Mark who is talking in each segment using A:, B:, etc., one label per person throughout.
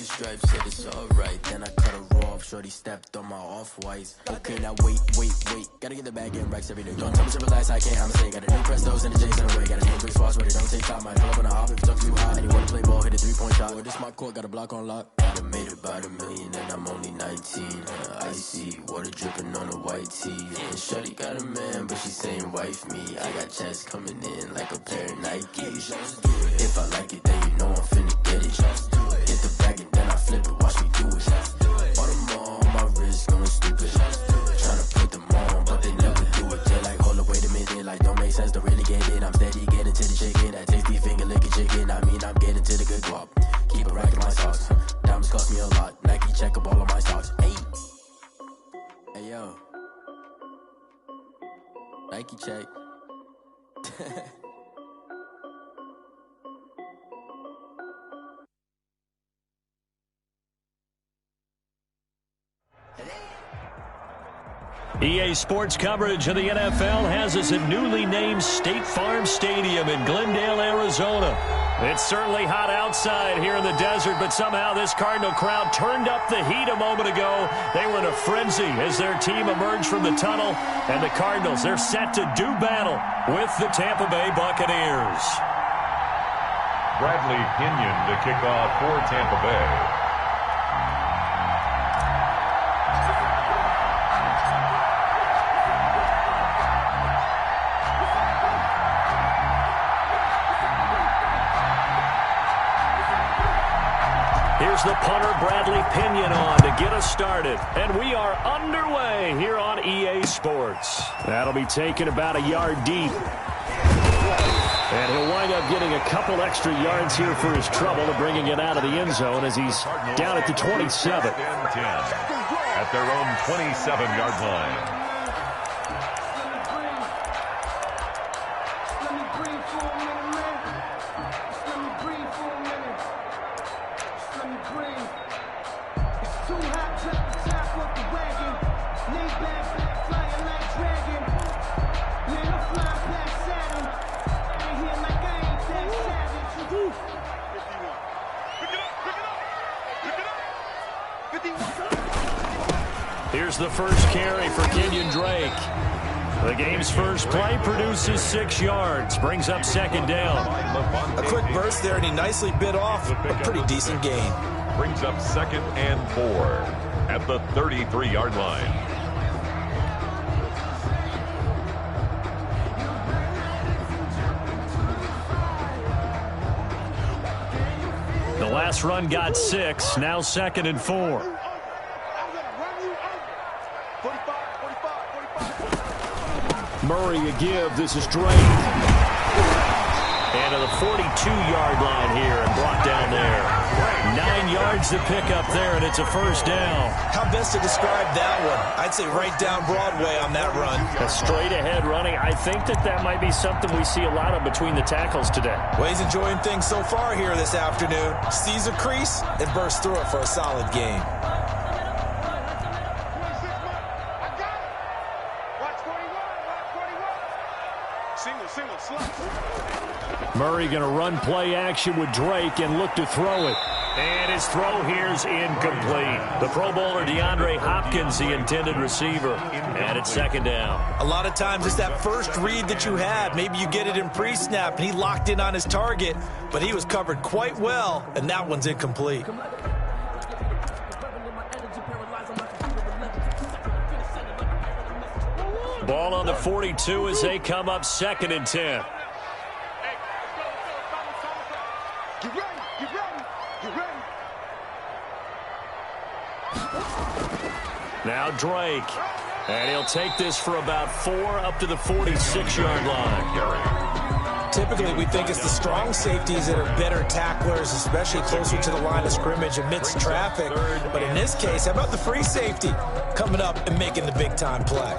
A: stripes, said it's alright. Then I cut her off, shorty stepped on my off-whites. Okay, now wait. Gotta get the bag in racks every day. Don't tell me to relax, I can't, I'ma say. Got a new Prestos and a Jason away. Got a new 3 spots, but it don't take time. Might pull up on a hop if it's up too high. And you wanna play ball, hit a 3-point shot. Well, this my court, got a block on lock. I made about $1 million and I'm only 19. Icy, water dripping on a white tee. And shorty got a man, but she saying wife me. I got checks coming in like a pair of Nikes. If I like it, then you know I'm finna get it. Hit the bag and then I flip it, watch me do it. Bought them all, my wrist going stupid. Tryna put them on, but they never do it. They're like, hold up, wait a minute, like don't make sense, don't really get it. I'm steady getting to the chicken, that tasty finger licking chicken. I mean, I'm getting to the good guap. Keep a rack in my socks. Diamonds cost me a lot. Nike check up all of my stocks. Hey yo, Nike check.
B: EA Sports coverage of the NFL has us at newly named State Farm Stadium in Glendale, Arizona. It's certainly hot outside here in the desert, but somehow this Cardinal crowd turned up the heat a moment ago. They were in a frenzy as their team emerged from the tunnel, and the Cardinals, they're set to do battle with the Tampa Bay Buccaneers.
C: Bradley Pinion to kick off for Tampa Bay.
B: Here's the punter, Bradley Pinion, on to get us started. And we are underway here on EA Sports. That'll be taken about a yard deep. And he'll wind up getting a couple extra yards here for his trouble of bringing it out of the end zone as he's down at the 27.
C: At their own 27-yard line.
B: Here's the first carry for Kenyon Drake. The game's first play produces 6 yards, brings up second down.
D: A quick burst there, and he nicely bit off a pretty decent gain.
C: Brings up 2nd and 4 at the 33-yard line.
B: The last run got 6, now 2nd and 4. Murray a give. This is Drake. And to the 42-yard line here and brought down there. 9 yards to pick up there, and it's a first down.
D: How best to describe that one? I'd say right down Broadway on that run.
B: A straight-ahead running. I think that might be something we see a lot of between the tackles today.
D: Well, he's enjoying things so far here this afternoon. Sees a crease and bursts through it for a solid gain.
B: Murray going to run play action with Drake and look to throw it. And his throw here's incomplete. The Pro Bowler DeAndre Hopkins, the intended receiver. And it's second down.
D: A lot of times it's that first read that you have. Maybe you get it in pre-snap and he locked in on his target, but he was covered quite well, and that one's incomplete.
B: Ball on the 42 as they come up 2nd and 10. Now Drake. And he'll take this for about 4 up to the 46-yard line.
D: Typically, we think it's the strong safeties that are better tacklers, especially closer to the line of scrimmage amidst traffic. But in this case, how about the free safety coming up and making the big-time play?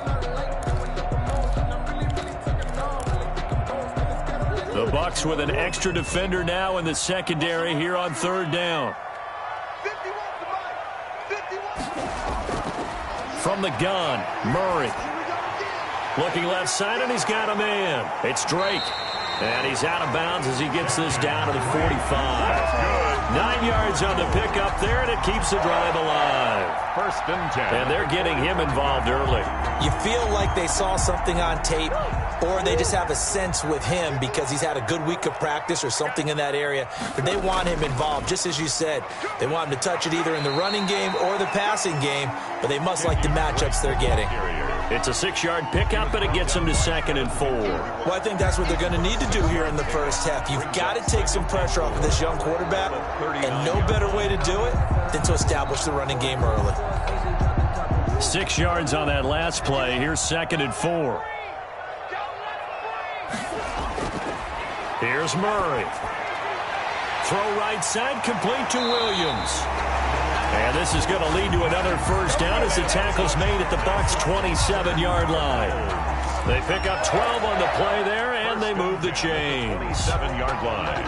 B: The Bucs with an extra defender now in the secondary here on 3rd down. From the gun, Murray. Looking left side, and he's got a man. It's Drake. And he's out of bounds as he gets this down to the 45. 9 yards on the pickup there, and it keeps the drive alive.
C: 1st and 10.
B: And they're getting him involved early.
D: You feel like they saw something on tape, or they just have a sense with him because he's had a good week of practice or something in that area that they want him involved. Just as you said, they want him to touch it either in the running game or the passing game, but they must like the matchups they're getting.
B: It's a 6-yard pickup, and it gets them to 2nd and 4.
D: Well, I think that's what they're going to need to do here in the first half. You've got to take some pressure off of this young quarterback, and no better way to do it than to establish the running game early.
B: 6 yards on that last play. Here's 2nd and 4. Here's Murray. Throw right side, complete to Williams. And this is going to lead to another first down as the tackle's made at the Bucs' 27-yard line. They pick up 12 on the play there, and they move the chains.
C: 7-yard line.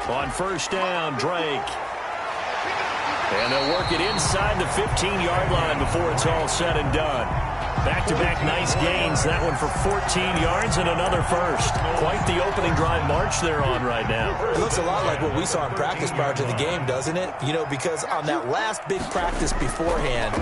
B: On first down, Drake. And they'll work it inside the 15-yard line before it's all said and done. Back-to-back nice gains. That one for 14 yards and another first. Quite the opening drive march they're on right now.
D: It looks a lot like what we saw in practice prior to the game, doesn't it? You know, because on that last big practice beforehand,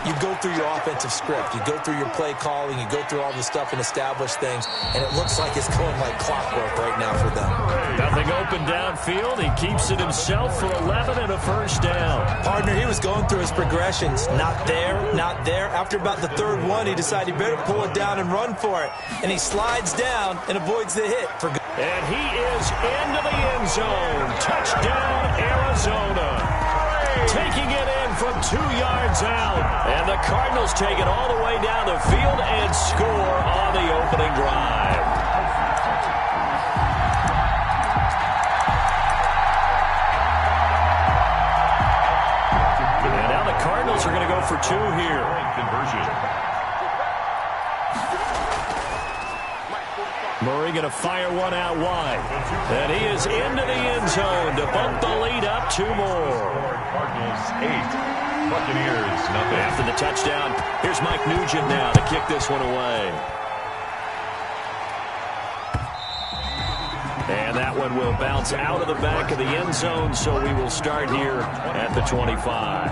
D: you go through your offensive script. You go through your play calling. You go through all the stuff and establish things. And it looks like it's going like clockwork right now for them.
B: Nothing open downfield. He keeps it himself for 11 and a first down.
D: Partner, he was going through his progressions. Not there, not there. After about the third one, he decided he better pull it down and run for it. And he slides down and avoids the hit.
B: And he is into the end zone. Touchdown, Arizona. Taking it in from 2 yards out. And the Cardinals take it all the way down the field and score on the opening drive. And now the Cardinals are going to go for 2 here.
C: Conversion.
B: Murray going to fire one out wide. And he is into the end zone to bump the lead up 2 more.
C: Cardinals 8, Buccaneers nothing.
B: After the touchdown, here's Mike Nugent now to kick this one away. And that one will bounce out of the back of the end zone, so we will start here at the 25.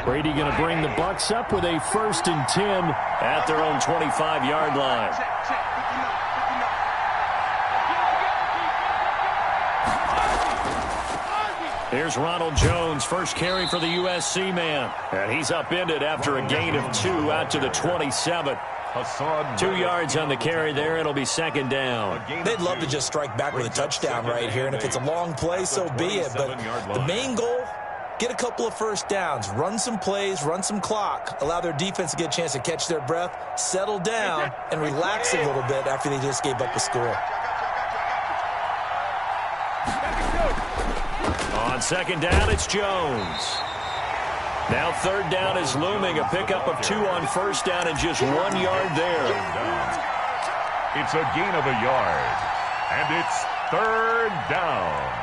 B: Brady going to bring the Bucs up with a 1st and 10 at their own 25-yard line. Here's Ronald Jones, first carry for the USC man. And he's upended after a gain of 2 out to the 27. 2 yards on the carry there. It'll be 2nd down.
D: They'd love to just strike back with a touchdown right here. And if it's a long play, so be it. But the main goal, get a couple of first downs, run some plays, run some clock, allow their defense to get a chance to catch their breath, settle down, and relax a little bit after they just gave up a score.
B: On 2nd down, it's Jones. Now 3rd down is looming. A pickup of 2 on 1st down and just 1 yard there.
C: It's a gain of a yard. And it's 3rd down.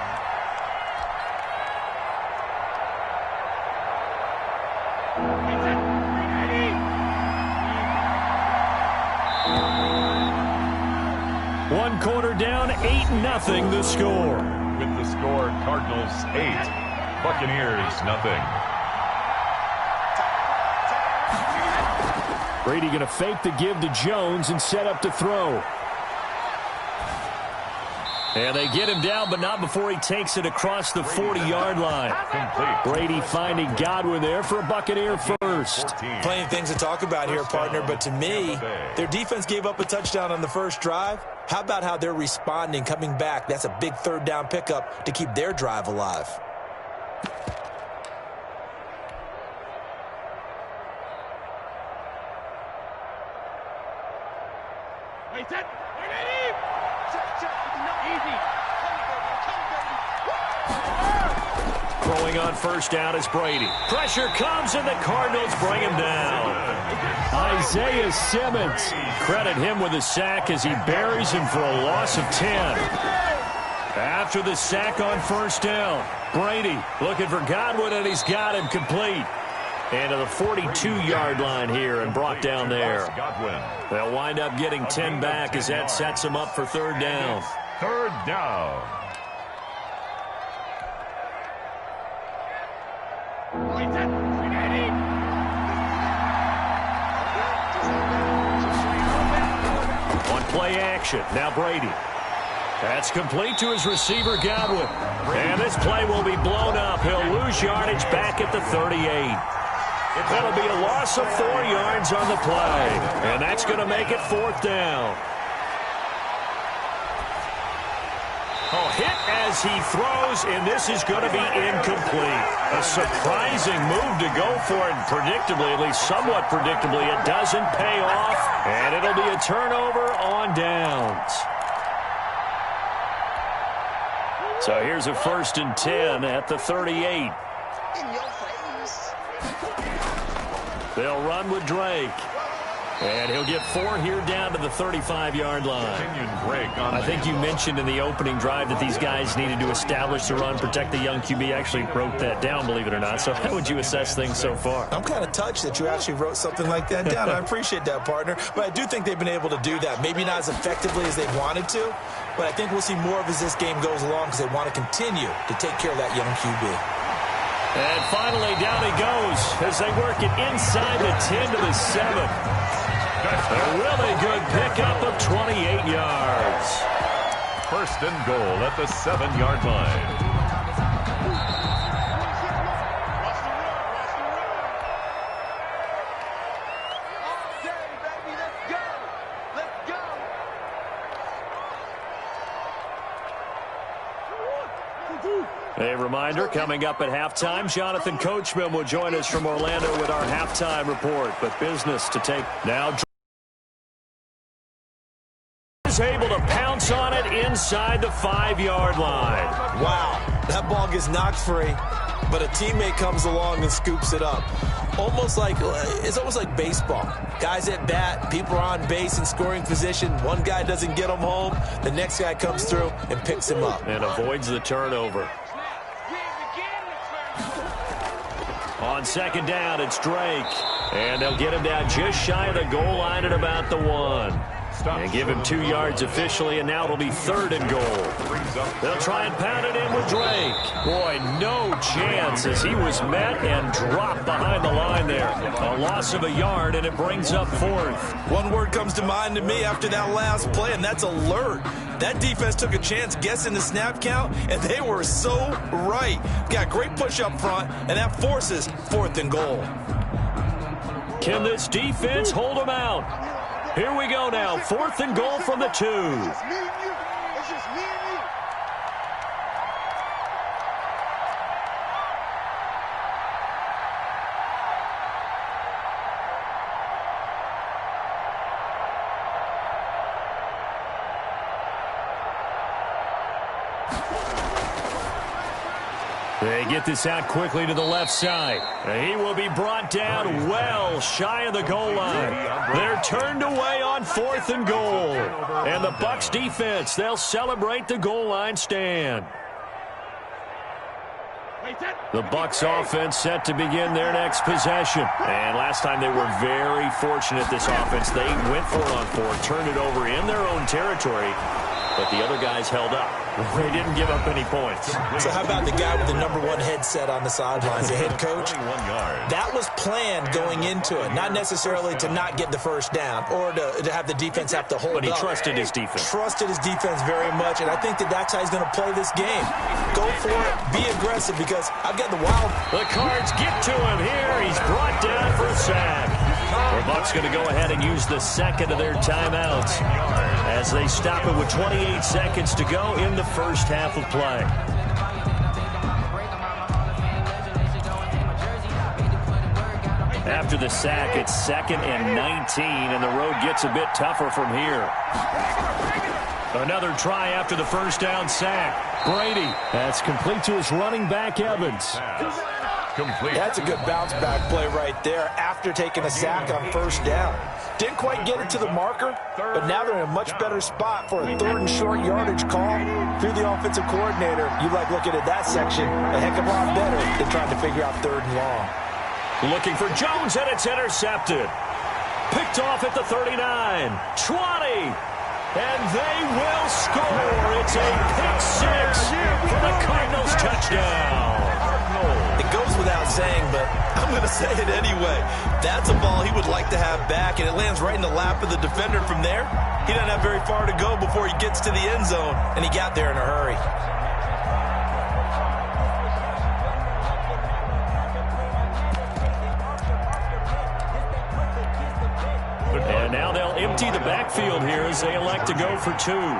B: One quarter down, 8-0 the score.
C: With the score, Cardinals 8, Buccaneers nothing.
B: Brady going to fake the give to Jones and set up to throw. And they get him down, but not before he takes it across the 40-yard line.
C: Complete.
B: Brady finding Godwin there for a Buccaneer first.
D: Plenty of things to talk about here, partner, but to me, their defense gave up a touchdown on the first drive. How about how they're responding, coming back? That's a big 3rd down pickup to keep their drive alive.
B: Throwing on first down is Brady. Pressure comes, and the Cardinals bring him down. Isaiah Simmons. Credit him with a sack as he buries him for a loss of 10. After the sack on first down, Brady looking for Godwin, and he's got him complete. And to the 42-yard line here and brought down there. They'll wind up getting 10 back as that sets them up for third down.
C: Third down.
B: On play action, now Brady. That's complete to his receiver, Godwin. And this play will be blown up. He'll lose yardage back at the 38. That'll be a loss of 4 yards on the play. And that's going to make it fourth down. Hit as he throws, and this is going to be incomplete. A surprising move to go for it. Predictably, at least somewhat predictably, it doesn't pay off. And it'll be a turnover on downs. So here's a 1st and 10 at the 38. They'll run with Drake. And he'll get 4 here down to the 35-yard line. I think you mentioned in the opening drive that these guys needed to establish the run, protect the young QB. Actually wrote that down, believe it or not. So how would you assess things so far?
D: I'm kind of touched that you actually wrote something like that down. I appreciate that, partner. But I do think they've been able to do that. Maybe not as effectively as they wanted to, but I think we'll see more of as this game goes along because they want to continue to take care of that young QB.
B: And finally, down he goes as they work it inside the 10 to the 7. A really good pickup of 28 yards.
C: 1st and goal at the 7-yard line.
B: A reminder, coming up at halftime, Jonathan Coachman will join us from Orlando with our halftime report. But business to take now. Is able to pounce on it inside the 5-yard line.
D: Wow, that ball gets knocked free, but a teammate comes along and scoops it up. It's almost like baseball. Guys at bat, people are on base in scoring position. One guy doesn't get him home. The next guy comes through and picks him up.
B: And avoids the turnover. On 2nd down, it's Drake. And they'll get him down just shy of the goal line at about the 1. And give him 2 yards officially, and now it'll be 3rd and goal. They'll try and pound it in with Drake. Boy, no chance as he was met and dropped behind the line there. A loss of a yard, and it brings up 4th.
D: One word comes to mind to me after that last play, and that's alert. That defense took a chance guessing the snap count, and they were so right. Got great push up front, and that forces 4th and goal.
B: Can this defense hold them out? Here we go now, 4th and goal from the 2. They get this out quickly to the left side. He will be brought down well shy of the goal line. They're turned away on 4th and goal. And the Bucs defense, they'll celebrate the goal line stand. The Bucs offense set to begin their next possession. And last time they were very fortunate, this offense. They went for it on 4, turned it over in their own territory, but the other guys held up. They didn't give up any points.
D: So how about the guy with the #1 headset on the sidelines, the head coach? That was planned going into it, not necessarily to not get the first down or to have the defense have to hold up.
B: But he trusted his defense.
D: Trusted his defense very much, and I think that's how he's going to play this game. Go for it, be aggressive, because I've got the wild.
B: The Cards get to him here. He's brought down for a sack. The Bucs going to go ahead and use the second of their timeouts as they stop it with 28 seconds to go in the first half of play. After the sack, it's 2nd and 19, and the road gets a bit tougher from here. Another try after the first down sack. Brady. That's complete to his running back, Evans.
C: Complete.
D: That's a good bounce back play right there after taking a sack on first down. Didn't quite get it to the marker, but now they're in a much better spot for a third and short yardage call. If you're the offensive coordinator, you like looking at that section a heck of a lot better than trying to figure out third and long.
B: Looking for Jones, and it's intercepted. Picked off at the 39. 20. And they will score. It's a pick six for the Cardinals touchdown.
D: It goes without saying, but I'm going to say it anyway. That's a ball he would like to have back, and it lands right in the lap of the defender from there. He doesn't have very far to go before he gets to the end zone, and he got there in a hurry.
B: And now they'll empty the backfield here as they elect to go for two.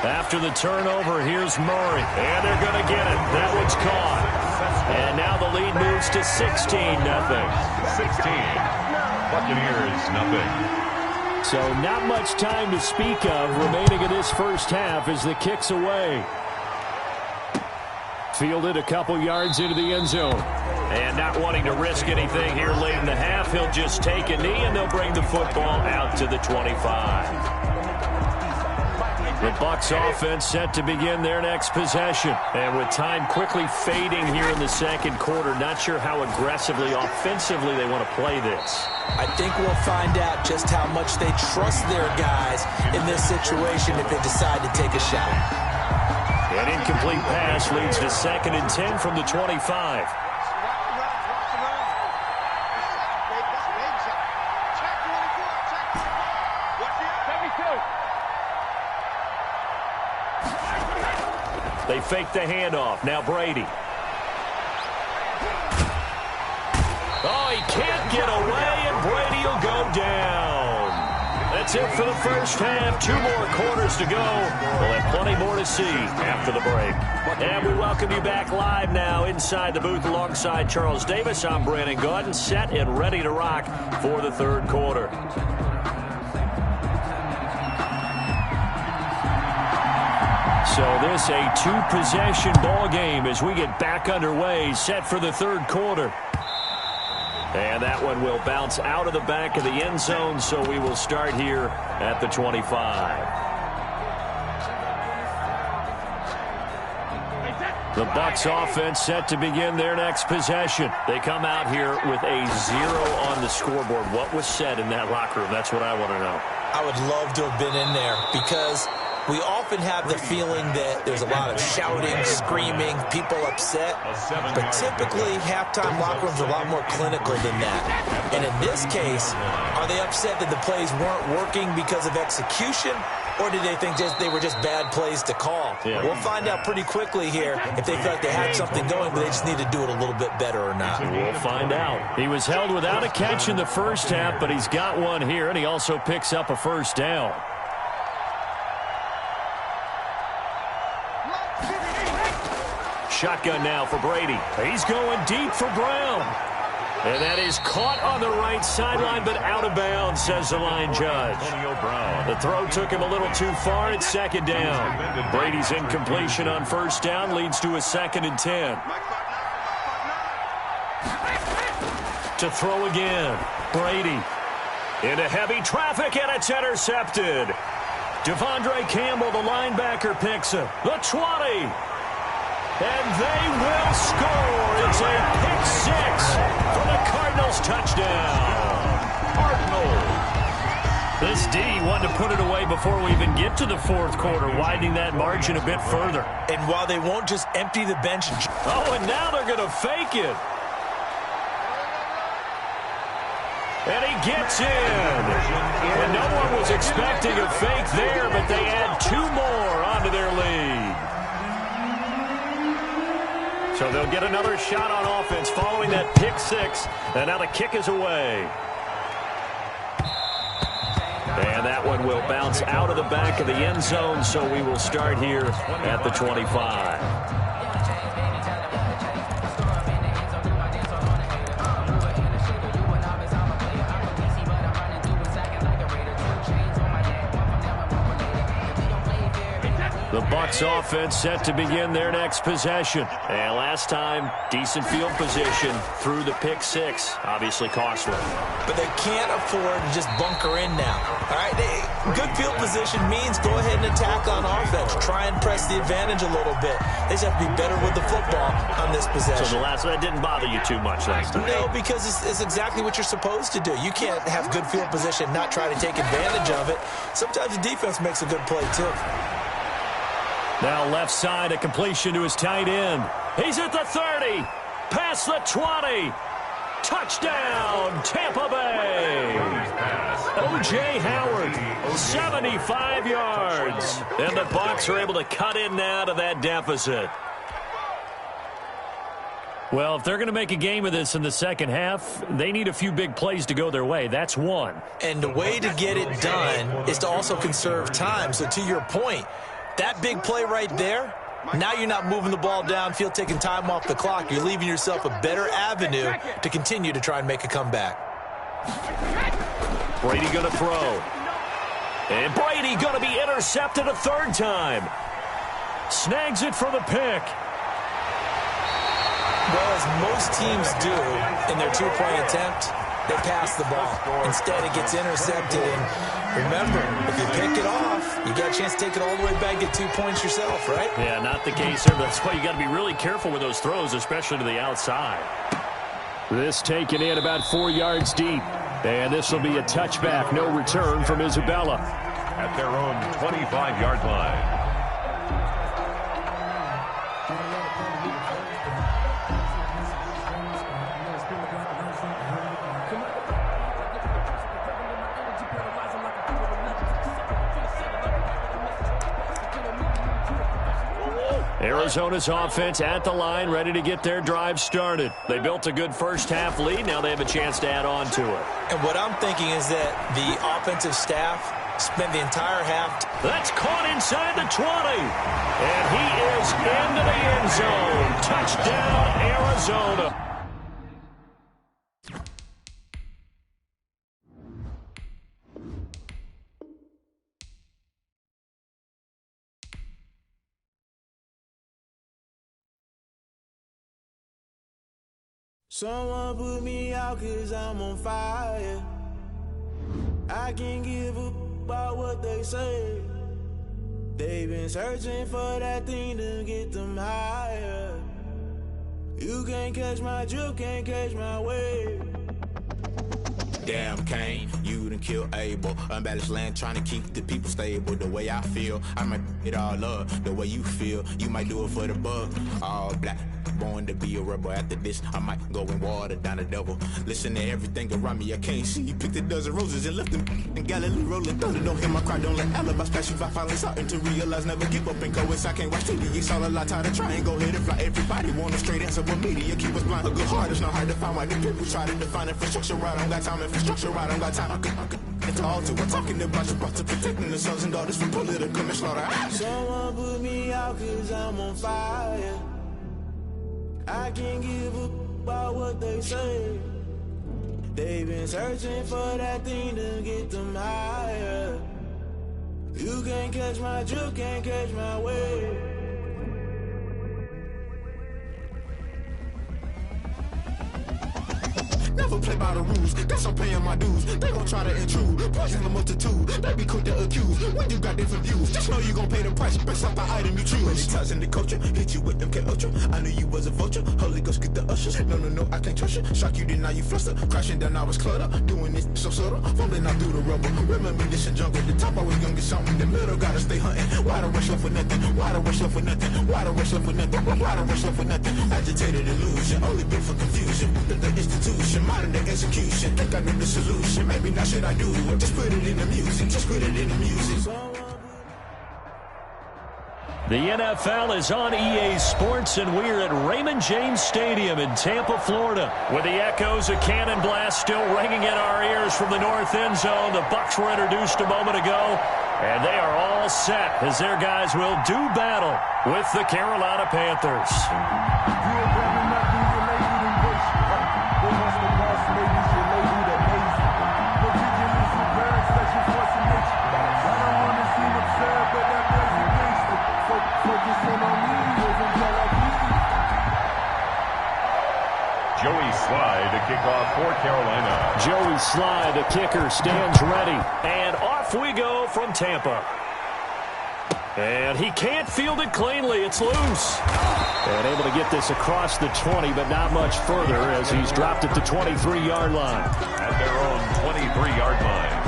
B: After the turnover, here's Murray. And they're going to get it. That one's caught. And now the lead moves to 16-0.
C: 16. Buccaneers, nothing.
B: So not much time to speak of remaining in this first half as the kick's away. Fielded a couple yards into the end zone. And not wanting to risk anything here late in the half, he'll just take a knee and they'll bring the football out to the 25. The Bucs offense set to begin their next possession. And with time quickly fading here in the second quarter, not sure how aggressively, offensively they want to play this.
D: I think we'll find out just how much they trust their guys in this situation if they decide to take a shot.
B: An incomplete pass leads to 2nd and 10 from the 25. They fake the handoff. Now Brady. Oh, he can't get away, and Brady will go down. That's it for the first half. 2 more quarters to go. We'll have plenty more to see after the break. And we welcome you back live now inside the booth alongside Charles Davis. I'm Brandon Gaudin, set and ready to rock for the third quarter. So this a 2-possession ball game as we get back underway, set for the third quarter. And that one will bounce out of the back of the end zone, so we will start here at the 25. The Bucs offense set to begin their next possession. They come out here with a 0 on the scoreboard. What was said in that locker room? That's what I want to know.
D: I would love to have been in there because we often have the feeling that there's a lot of shouting, screaming, people upset. But typically, halftime locker rooms are a lot more clinical than that. And in this case, are they upset that the plays weren't working because of execution? Or did they think they were just bad plays to call? Yeah. We'll find out pretty quickly here if they feel like they had something going, but they just need to do it a little bit better or not.
B: We'll find out. He was held without a catch in the first half, but he's got one here, and he also picks up a first down. Shotgun now for Brady. He's going deep for Brown. And that is caught on the right sideline, but out of bounds, says the line judge. The throw took him a little too far. It's 2nd down. Brady's incompletion on first down leads to a 2nd and 10. To throw again. Brady into heavy traffic, and it's intercepted. Devondre Campbell, the linebacker, picks it. The 20. And they will score. It's a pick six for the Cardinals touchdown. Cardinals. This D wanted to put it away before we even get to the fourth quarter, widening that margin a bit further.
D: And while they won't just empty the bench.
B: Oh, and now they're going to fake it. And he gets in. And no one was expecting a fake there, but they add 2 more onto their lead. So they'll get another shot on offense following that pick six. And now the kick is away. And that one will bounce out of the back of the end zone, so we will start here at the 25. The Bucs offense set to begin their next possession. And last time, decent field position through the pick six. Obviously costly.
D: But they can't afford to just bunker in now. All right, good field position means go ahead and attack on offense. Try and press the advantage a little bit. They just have to be better with the football on this possession.
B: So that didn't bother you too much last time?
D: No, because it's exactly what you're supposed to do. You can't have good field position, not try to take advantage of it. Sometimes the defense makes a good play, too.
B: Now left side, a completion to his tight end. He's at the 30, past the 20. Touchdown, Tampa Bay. O.J. Howard, 75 yards. And the Bucs are able to cut in now to that deficit. Well, if they're going to make a game of this in the second half, they need a few big plays to go their way. That's one.
D: And the way to get it done is to also conserve time. So to your point, that big play right there, now you're not moving the ball downfield, taking time off the clock. You're leaving yourself a better avenue to continue to try and make a comeback.
B: Brady going to throw. And Brady going to be intercepted a third time. Snags it for the pick.
D: Well, as most teams do in their two-point attempt, they pass the ball. Instead, it gets intercepted. And remember, if you pick it off, you got a chance to take it all the way back, get 2 points yourself, right?
B: Yeah, not the case here. That's why you got to be really careful with those throws, especially to the outside. This taken in about 4 yards deep. And this will be a touchback. No return from Isabella.
C: At their own 25-yard line.
B: Arizona's offense at the line, ready to get their drive started. They built a good first-half lead. Now they have a chance to add on to it.
D: And what I'm thinking is that the offensive staff spent the entire half.
B: That's caught inside the 20. And he is into the end zone. Touchdown, Arizona.
E: Someone put me out 'cause I'm on fire. I can't give a about what they say. They've been searching for that thing to get them higher. You can't catch my drift, can't catch my wave. Damn, Kane, you done killed Abel. Unbalanced land, trying to keep the people stable. The way I feel, I might it all up. The way you feel, you might do it for the bug. All black, born to be a rebel. After this, I might go and water down the devil. Listen to everything around me, I can't see. You picked a dozen roses and left them in Galilee rolling thunder. Don't hear my cry, don't let alibis pass you. I finally starting to realize, never give up and coast. I can't watch TV, it's all a lot, tired of trying. Go ahead and fly. Everybody want a straight answer, but media keep us blind. A good heart is not hard to find. Why the people try to define infrastructure right? I don't got time, infrastructure right? I don't got time. I could it's all to we're talking about you, about to protecting the sons and daughters from political and slaughter. Someone put me out 'cause I'm on fire. I can't give a about what they say. They've been searching for that thing to get them higher. You can't catch my drift, can't catch my wave. Never play by the rules, guess I'm paying my dues. They gon' try to intrude, poison the multitude. They be quick to accuse, when you got different views. Just know you gon' pay the price, based off the item you choose. Many times in the culture, hit you with them K-Ultra. I knew you was a vulture, Holy Ghost get the ushers. No, I can't trust you. Shock you, then now you fluster. Crashing down, I was cluttered. Doing this so subtle, fumbling out through the rubble. Remember this in jungle, the top always gonna get something. The middle gotta stay hunting. Why the rush left for nothing? Why the rush left for nothing? Why the rush left for nothing? Why the rush left for nothing? Agitated illusion, only built for confusion. The institution, modern day execution. Think I knew the solution. Maybe not should I do it? Just put it in the music. Just put it in the music.
B: The NFL is on EA Sports, and we're at Raymond James Stadium in Tampa, Florida, with the echoes of cannon blast still ringing in our ears from the north end zone. The Bucs were introduced a moment ago, and they are all set as their guys will do battle with the Carolina Panthers. slide. The kicker stands ready. And off we go from Tampa. And he can't field it cleanly. It's loose. And able to get this across the 20, but not much further as he's dropped at the 23-yard line.
C: At their own 23-yard line.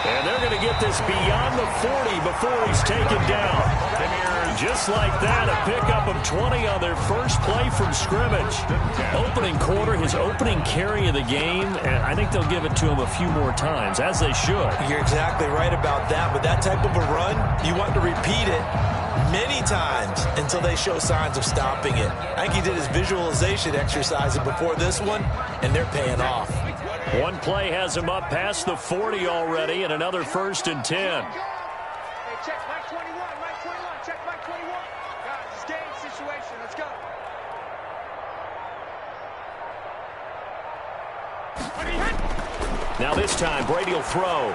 B: And they're going to get this beyond the 40 before he's taken down. Just like that, a pickup of 20 on their first play from scrimmage. Opening quarter, his opening carry of the game, and I think they'll give it to him a few more times, as they should.
D: You're exactly right about that. With that type of a run, you want to repeat it many times until they show signs of stopping it. I think he did his visualization exercise before this one, and they're paying off.
B: One play has him up past the 40 already, and another 1st and 10.
F: Hey, check Mike 21, Mike 21, check Mike 21. Guys, it's game situation. Let's go.
B: Now this time, Brady will throw.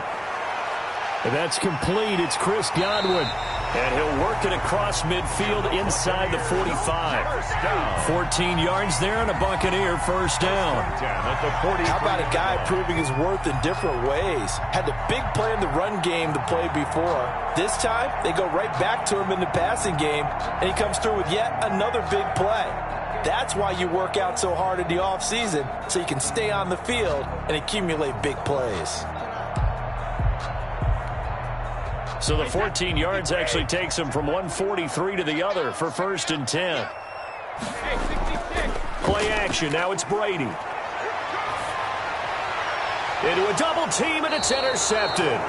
B: And that's complete. It's Chris Godwin. And he'll work it across midfield inside the 45. 14 yards there and a Buccaneer first down.
D: How about a guy proving his worth in different ways? Had the big play in the run game the play before. This time, they go right back to him in the passing game, and he comes through with yet another big play. That's why you work out so hard in the offseason, so you can stay on the field and accumulate big plays.
B: So the 14 yards actually takes him from 143 to the other for 1st and 10. Play action. Now it's Brady. Into a double team, and it's intercepted.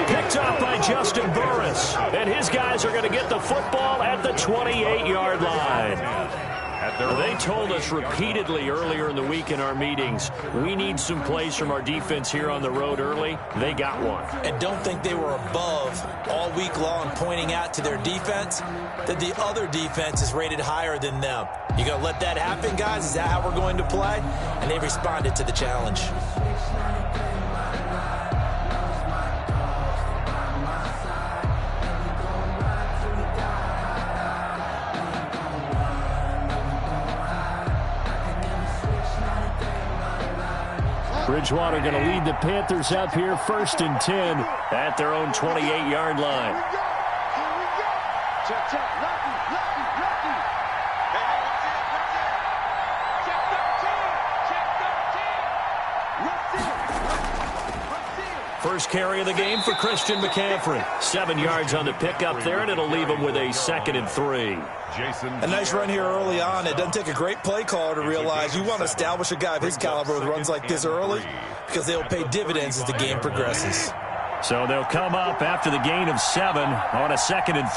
B: Picked up by Justin Burris. And his guys are going to get the football at the 28-yard line. They told us repeatedly earlier in the week in our meetings, we need some plays from our defense here on the road early. They got one.
D: And don't think they were above all week long pointing out to their defense that the other defense is rated higher than them. You going to let that happen, guys? Is that how we're going to play? And they responded to the challenge.
B: Bridgewater going to lead the Panthers up here, 1st and 10 at their own 28-yard line.
F: Check, check, lucky, lucky, lucky. Hey, check 13, check 13.
B: First carry of the game for Christian McCaffrey. 7 yards on the pickup there, and it'll leave him with a 2nd and 3.
D: A nice run here early on. It doesn't take a great play caller to realize you want to establish a guy of his caliber with runs like this early because they'll pay dividends as the game progresses.
B: So they'll come up after the gain of 7 on a 2nd and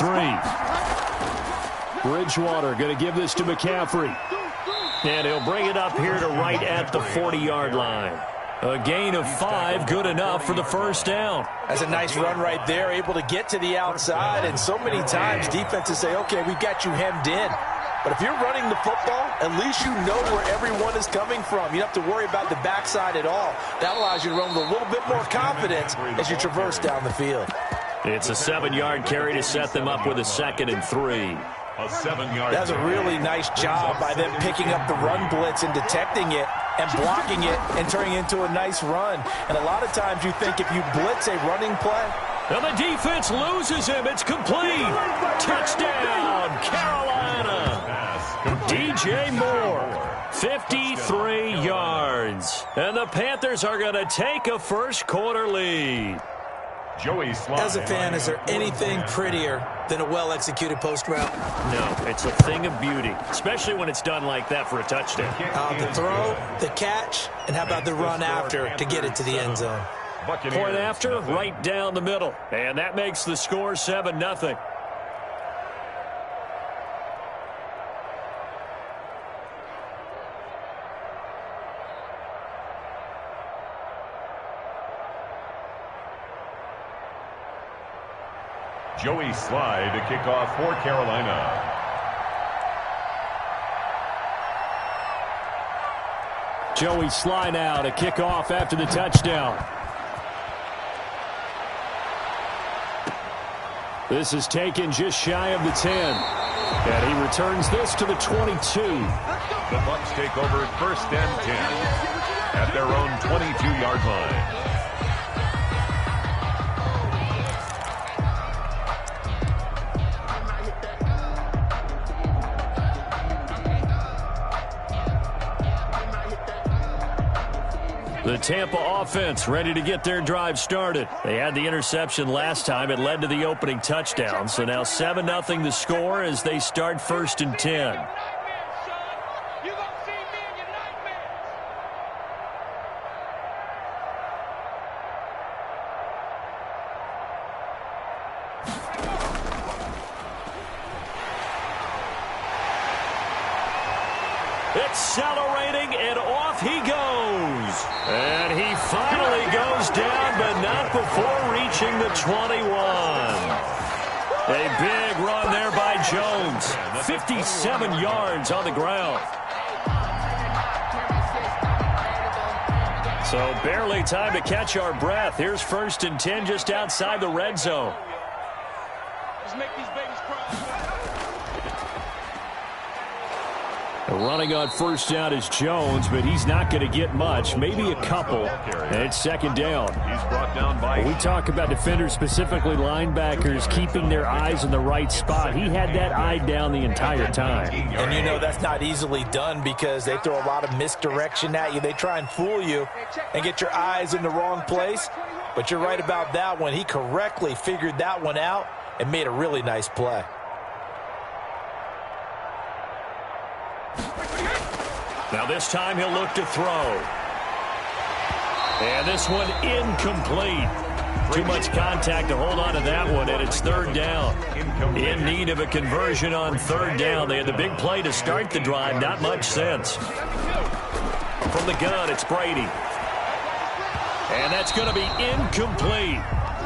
B: 3. Bridgewater going to give this to McCaffrey. And he'll bring it up here to right at the 40-yard line. A gain of 5, good enough for the first down.
D: That's a nice run right there, able to get to the outside. And so many times defenses say, okay, we've got you hemmed in. But if you're running the football, at least you know where everyone is coming from. You don't have to worry about the backside at all. That allows you to run with a little bit more confidence as you traverse down the field.
B: It's a 7-yard carry to set them up with a 2nd and 3.
C: A 7-yard.
D: That's a really nice job by them picking up the run blitz and detecting it and blocking it and turning it into a nice run. And a lot of times you think if you blitz a running play.
B: And the defense loses him. It's complete. Touchdown, Carolina. DJ Moore, 53 yards. And the Panthers are going to take a first-quarter lead.
D: As a fan, is there anything prettier than a well-executed post route?
B: No, it's a thing of beauty, especially when it's done like that for a touchdown.
D: The throw, the catch, and how about the run after to get it to the end zone?
B: Point after, right down the middle. And that makes the score 7-0.
C: Joey Slye to kick off for Carolina.
B: Joey Slye now to kick off after the touchdown. This is taken just shy of the 10. And he returns this to the 22.
C: The Bucs take over 1st and 10 at their own 22-yard line.
B: The Tampa offense ready to get their drive started. They had the interception last time. It led to the opening touchdown. So now 7-0 the score as they start 1st and 10. Accelerating, and off he goes. And he finally goes down, but not before reaching the 21. A big run there by Jones. 57 yards on the ground. So barely time to catch our breath. Here's 1st and 10 just outside the red zone.
F: Let's make these babies cry.
B: Running on 1st down is Jones, but he's not going to get much, maybe a couple, and it's 2nd down.
C: He's brought down by...
B: We talk about defenders, specifically linebackers, keeping their eyes in the right spot. He had that eye down the entire time.
D: And you know that's not easily done because they throw a lot of misdirection at you. They try and fool you and get your eyes in the wrong place. But you're right about that one. He correctly figured that one out and made a really nice play.
B: Now this time he'll look to throw. And this one incomplete. Too much contact to hold on to that one, and it's 3rd down. In need of a conversion on 3rd down. They had the big play to start the drive. Not much sense. From the gun, it's Brady. And that's going to be incomplete.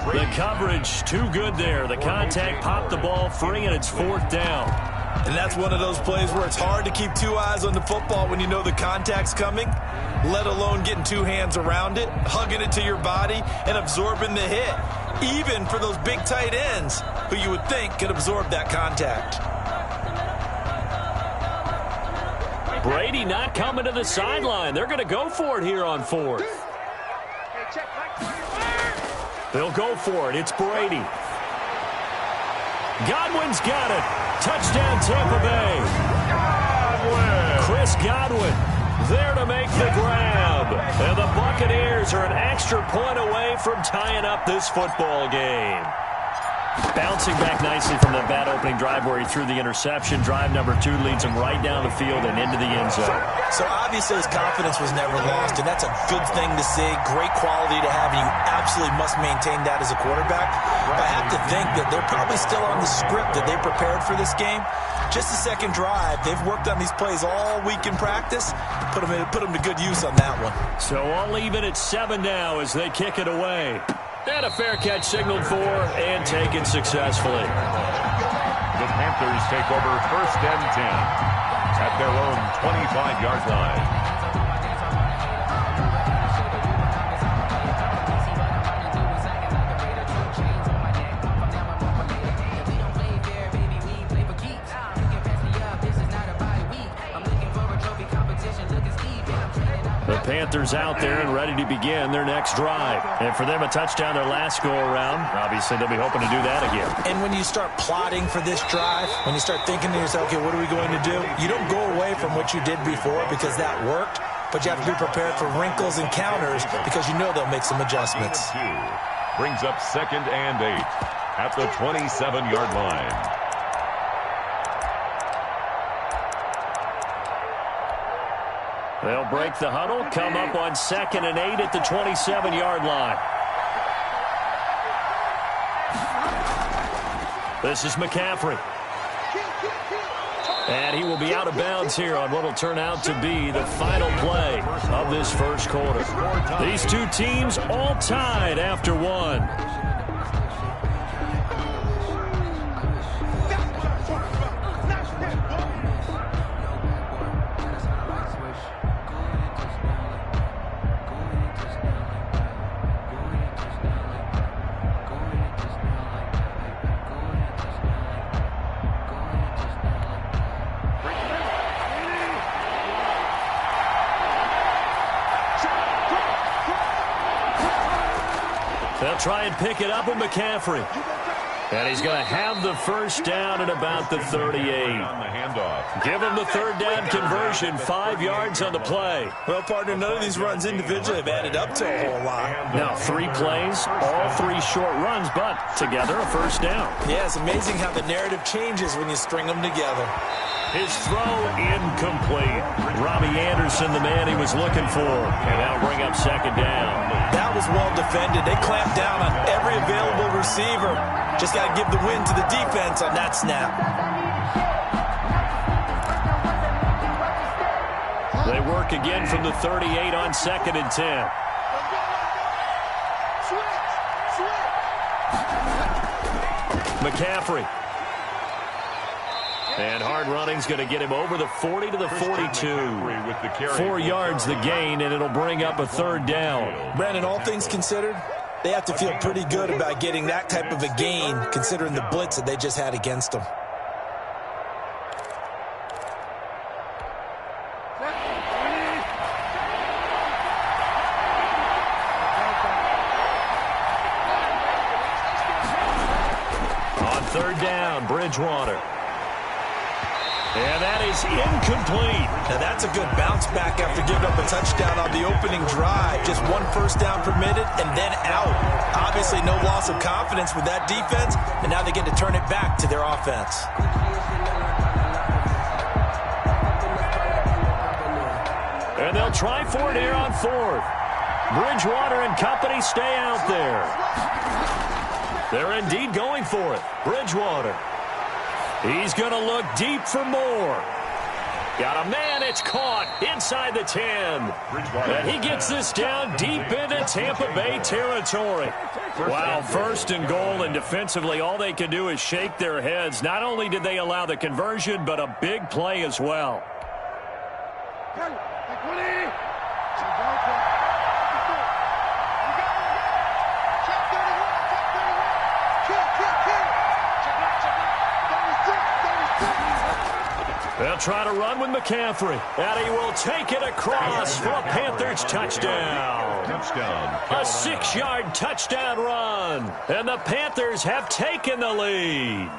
B: The coverage too good there. The contact popped the ball free, and it's 4th down.
D: And that's one of those plays where it's hard to keep 2 eyes on the football when you know the contact's coming, let alone getting 2 hands around it, hugging it to your body, and absorbing the hit, even for those big tight ends who you would think could absorb that contact.
B: Brady not coming to the sideline. They're going to go for it here on 4th. They'll go for it. It's Brady. Godwin's got it. Touchdown, Tampa Bay. Chris Godwin there to make the grab. And the Buccaneers are an extra point away from tying up this football game. Bouncing back nicely from that bad opening drive where he threw the interception. Drive number 2 leads him right down the field and into the end zone.
D: So obviously his confidence was never lost, and that's a good thing to see. Great quality to have, and you absolutely must maintain that as a quarterback. But I have to think that they're probably still on the script that they prepared for this game. Just the 2nd drive. They've worked on these plays all week in practice. Put them to good use on that one.
B: So all even at 7 now as they kick it away. And a fair catch signaled for and taken successfully.
C: The Panthers take over 1st and 10 at their own 25-yard line.
B: The Panthers out there and ready to begin their next drive. And for them, a touchdown their last go-around. Obviously, they'll be hoping to do that again.
D: And when you start plotting for this drive, when you start thinking to yourself, okay, what are we going to do? You don't go away from what you did before because that worked, but you have to be prepared for wrinkles and counters because you know they'll make some adjustments.
C: Brings up 2nd and 8 at the 27-yard line.
B: They'll break the huddle, come up on 2nd and 8 at the 27-yard line. This is McCaffrey. And he will be out of bounds here on what will turn out to be the final play of this 1st quarter. These 2 teams all tied after 1. try and pick it up with McCaffrey. And he's going to have the first down at about the 38. Give him the third down conversion, 5 yards on the play.
D: Well, partner, none of these runs individually have added up to a whole lot.
B: Now, 3 plays, all 3 short runs, but together a first down.
D: Yeah, it's amazing how the narrative changes when you string them together.
B: His throw incomplete. Robbie Anderson, the man he was looking for. And that'll bring up second down.
D: That was well defended. They clamped down on every available receiver. Just got to give the win to the defense on that snap.
B: They work again from the 38 on 2nd and 10. McCaffrey. And hard running's going to get him over the 40 to the 42. 4 yards the gain, and it'll bring up a third down.
D: Brandon, all things considered, they have to feel pretty good about getting that type of a gain, considering the blitz that they just had against them.
B: On third down, Bridgewater. And that is incomplete.
D: Now that's a good bounce back after giving up a touchdown on the opening drive. Just 1 first down permitted and then out. Obviously no loss of confidence with that defense, and now they get to turn it back to their offense.
B: And they'll try for it here on 4th. Bridgewater and company stay out there. They're indeed going for it. Bridgewater. He's going to look deep for more. Got a man, it's caught inside the 10. And he gets this down deep into Tampa Bay territory. Wow, 1st and goal, and defensively all they can do is shake their heads. Not only did they allow the conversion, but a big play as well. They'll try to run with McCaffrey, and he will take it across for a Panthers touchdown. A 6-yard touchdown run, and the Panthers have taken the lead.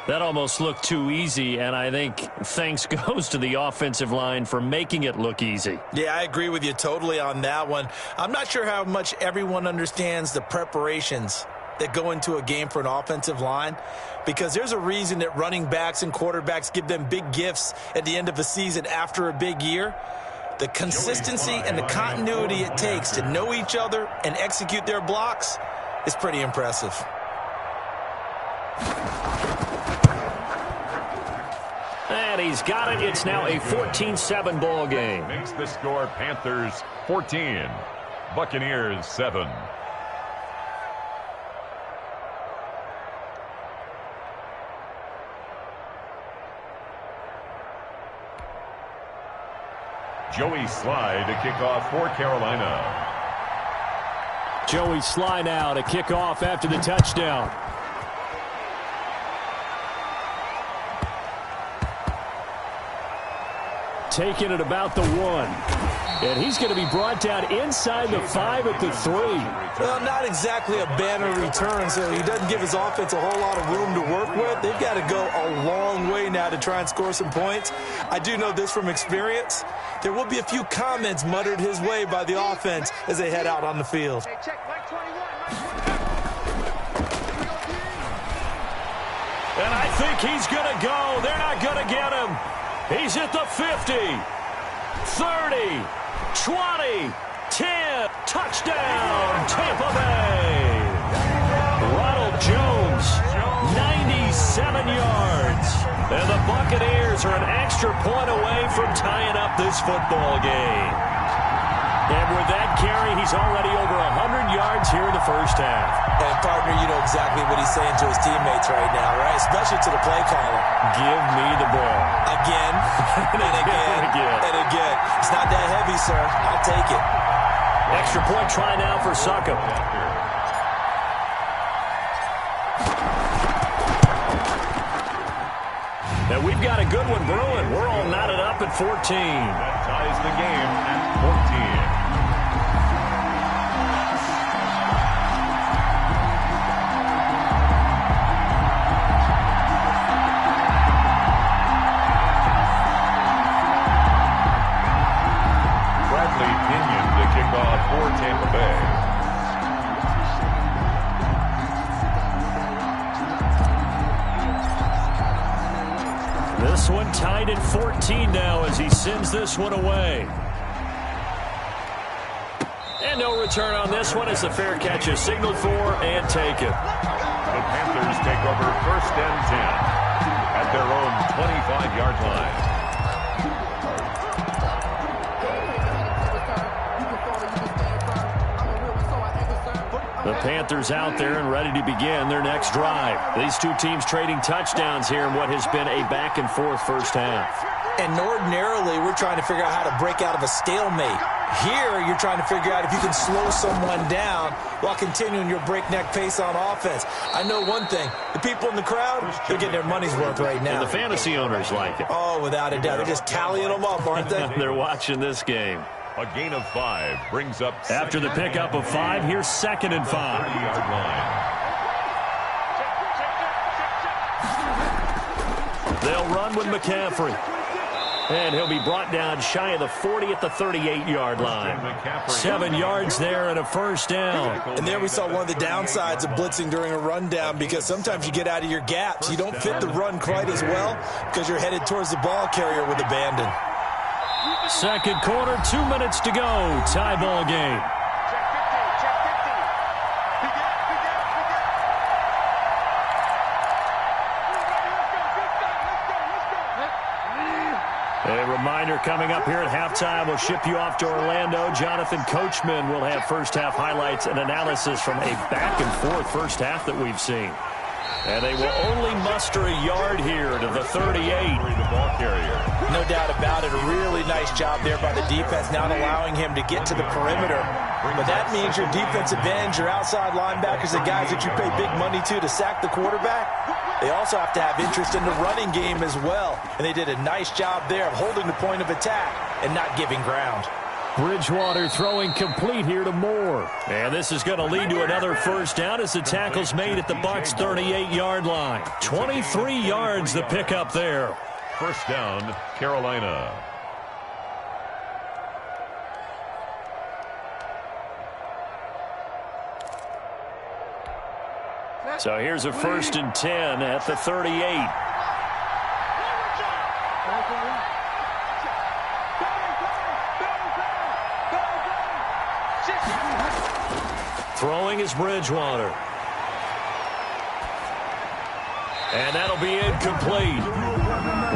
B: That almost looked too easy, and I think thanks goes to the offensive line for making it look easy.
D: Yeah, I agree with you totally on that one. I'm not sure how much everyone understands the preparations that go into a game for an offensive line, because there's a reason that running backs and quarterbacks give them big gifts at the end of a season after a big year. The consistency and the continuity it takes to know each other and execute their blocks is pretty impressive.
B: And he's got it. It's now a 14-7 ball game.
C: Makes the score Panthers 14, Buccaneers 7. Joey Sly to kick off for Carolina.
B: Joey Sly now to kick off after the touchdown. Taking it about the 1. And he's going to be brought down inside the 5 at the 3.
D: Well, not exactly a banner return, so he doesn't give his offense a whole lot of room to work with. They've got to go a long way now to try and score some points. I do know this from experience. There will be a few comments muttered his way by the offense as they head out on the field.
F: Hey, check, Mike 21.
B: And I think he's going to go. They're not going to get him. He's at the 50, 30, 20, 10. Touchdown, Tampa Bay. Ronald Jones, 97 yards. And the Buccaneers are an extra point away from tying up this football game. And with that carry, he's already over 100 yards here in the first half.
D: And, partner, you know exactly what he's saying to his teammates right now, right? Especially to the play caller.
B: Give me the ball.
D: Again, and again, and again. It's not that heavy, sir. I'll take it.
B: Extra point try now for Succop. Now we've got a good one brewing. We're all knotted up at 14.
C: That ties the game at 14.
B: This one tied at 14 now as he sends this one away. And no return on this one as the fair catch is signaled for and taken.
C: The Panthers take over 1st and 10 at their own 25-yard line.
B: The Panthers out there and ready to begin their next drive. These two teams trading touchdowns here in what has been a back-and-forth first half.
D: And ordinarily, we're trying to figure out how to break out of a stalemate. Here, you're trying to figure out if you can slow someone down while continuing your breakneck pace on offense. I know one thing. The people in the crowd, they're getting their money's worth right now.
B: And the fantasy owners like it.
D: Oh, without a doubt. They're just tallying them up, aren't they?
B: They're watching this game.
C: A gain of 5 brings up...
B: After the pickup of 5, here's 2nd and 5.
C: 30-yard line.
B: They'll run with McCaffrey. And he'll be brought down shy of the 40 at the 38-yard line. 7 yards there and a first down.
D: And there we saw one of the downsides of blitzing during a rundown, because sometimes you get out of your gaps. You don't fit the run quite as well because you're headed towards the ball carrier with abandon.
B: Second quarter, 2 minutes to go. Tie ball game. A reminder coming up here at halftime, we'll ship you off to Orlando. Jonathan Coachman will have first half highlights and analysis from a back-and-forth first half that we've seen. And they will only muster a yard here to the 38.
C: The ball carrier.
D: No doubt about it. A really nice job there by the defense, not allowing him to get to the perimeter. But that means your defensive ends, your outside linebackers, the guys that you pay big money to sack the quarterback, they also have to have interest in the running game as well. And they did a nice job there of holding the point of attack and not giving ground.
B: Bridgewater throwing complete here to Moore. And this is going to lead to another first down as the tackle's made at the Bucs' 38-yard line. 23 yards the pickup there.
C: First down, Carolina.
B: So here's a 1st and 10 at the 38. Throwing is Bridgewater. And that'll be incomplete.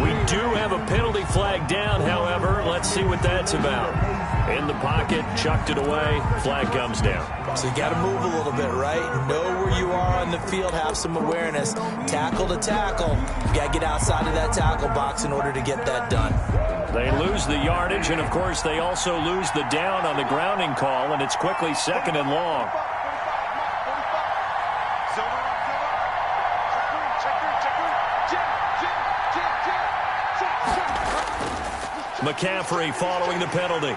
B: We do have a penalty flag down, however. Let's see what that's about. In the pocket, chucked it away, flag comes down.
D: So you got to move a little bit, right? Know where you are on the field, have some awareness. Tackle to tackle. You got to get outside of that tackle box in order to get that done.
B: They lose the yardage, and of course they also lose the down on the grounding call, and it's quickly 2nd and long. McCaffrey following the penalty.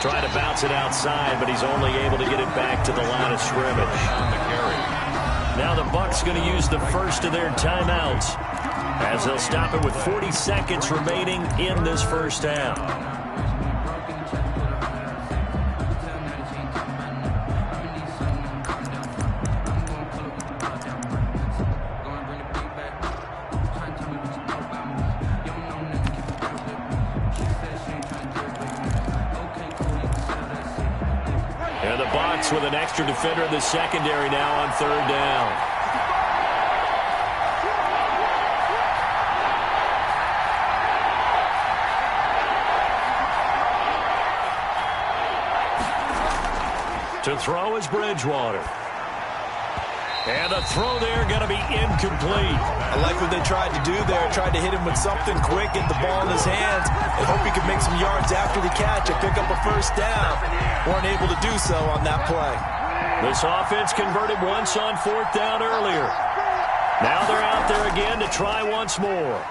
B: Trying to bounce it outside, but he's only able to get it back to the line of scrimmage. Now the Bucs going to use the first of their timeouts as they'll stop it with 40 seconds remaining in this first half. And the Bucs with an extra defender in the secondary now on 3rd down. To throw is Bridgewater. And the throw there going to be incomplete.
D: I like what they tried to do there. Tried to hit him with something quick, get the ball in his hands, and hope he could make some yards after the catch and pick up a first down. Weren't able to do so on that play.
B: This offense converted once on 4th down earlier. Now they're out there again to try once more.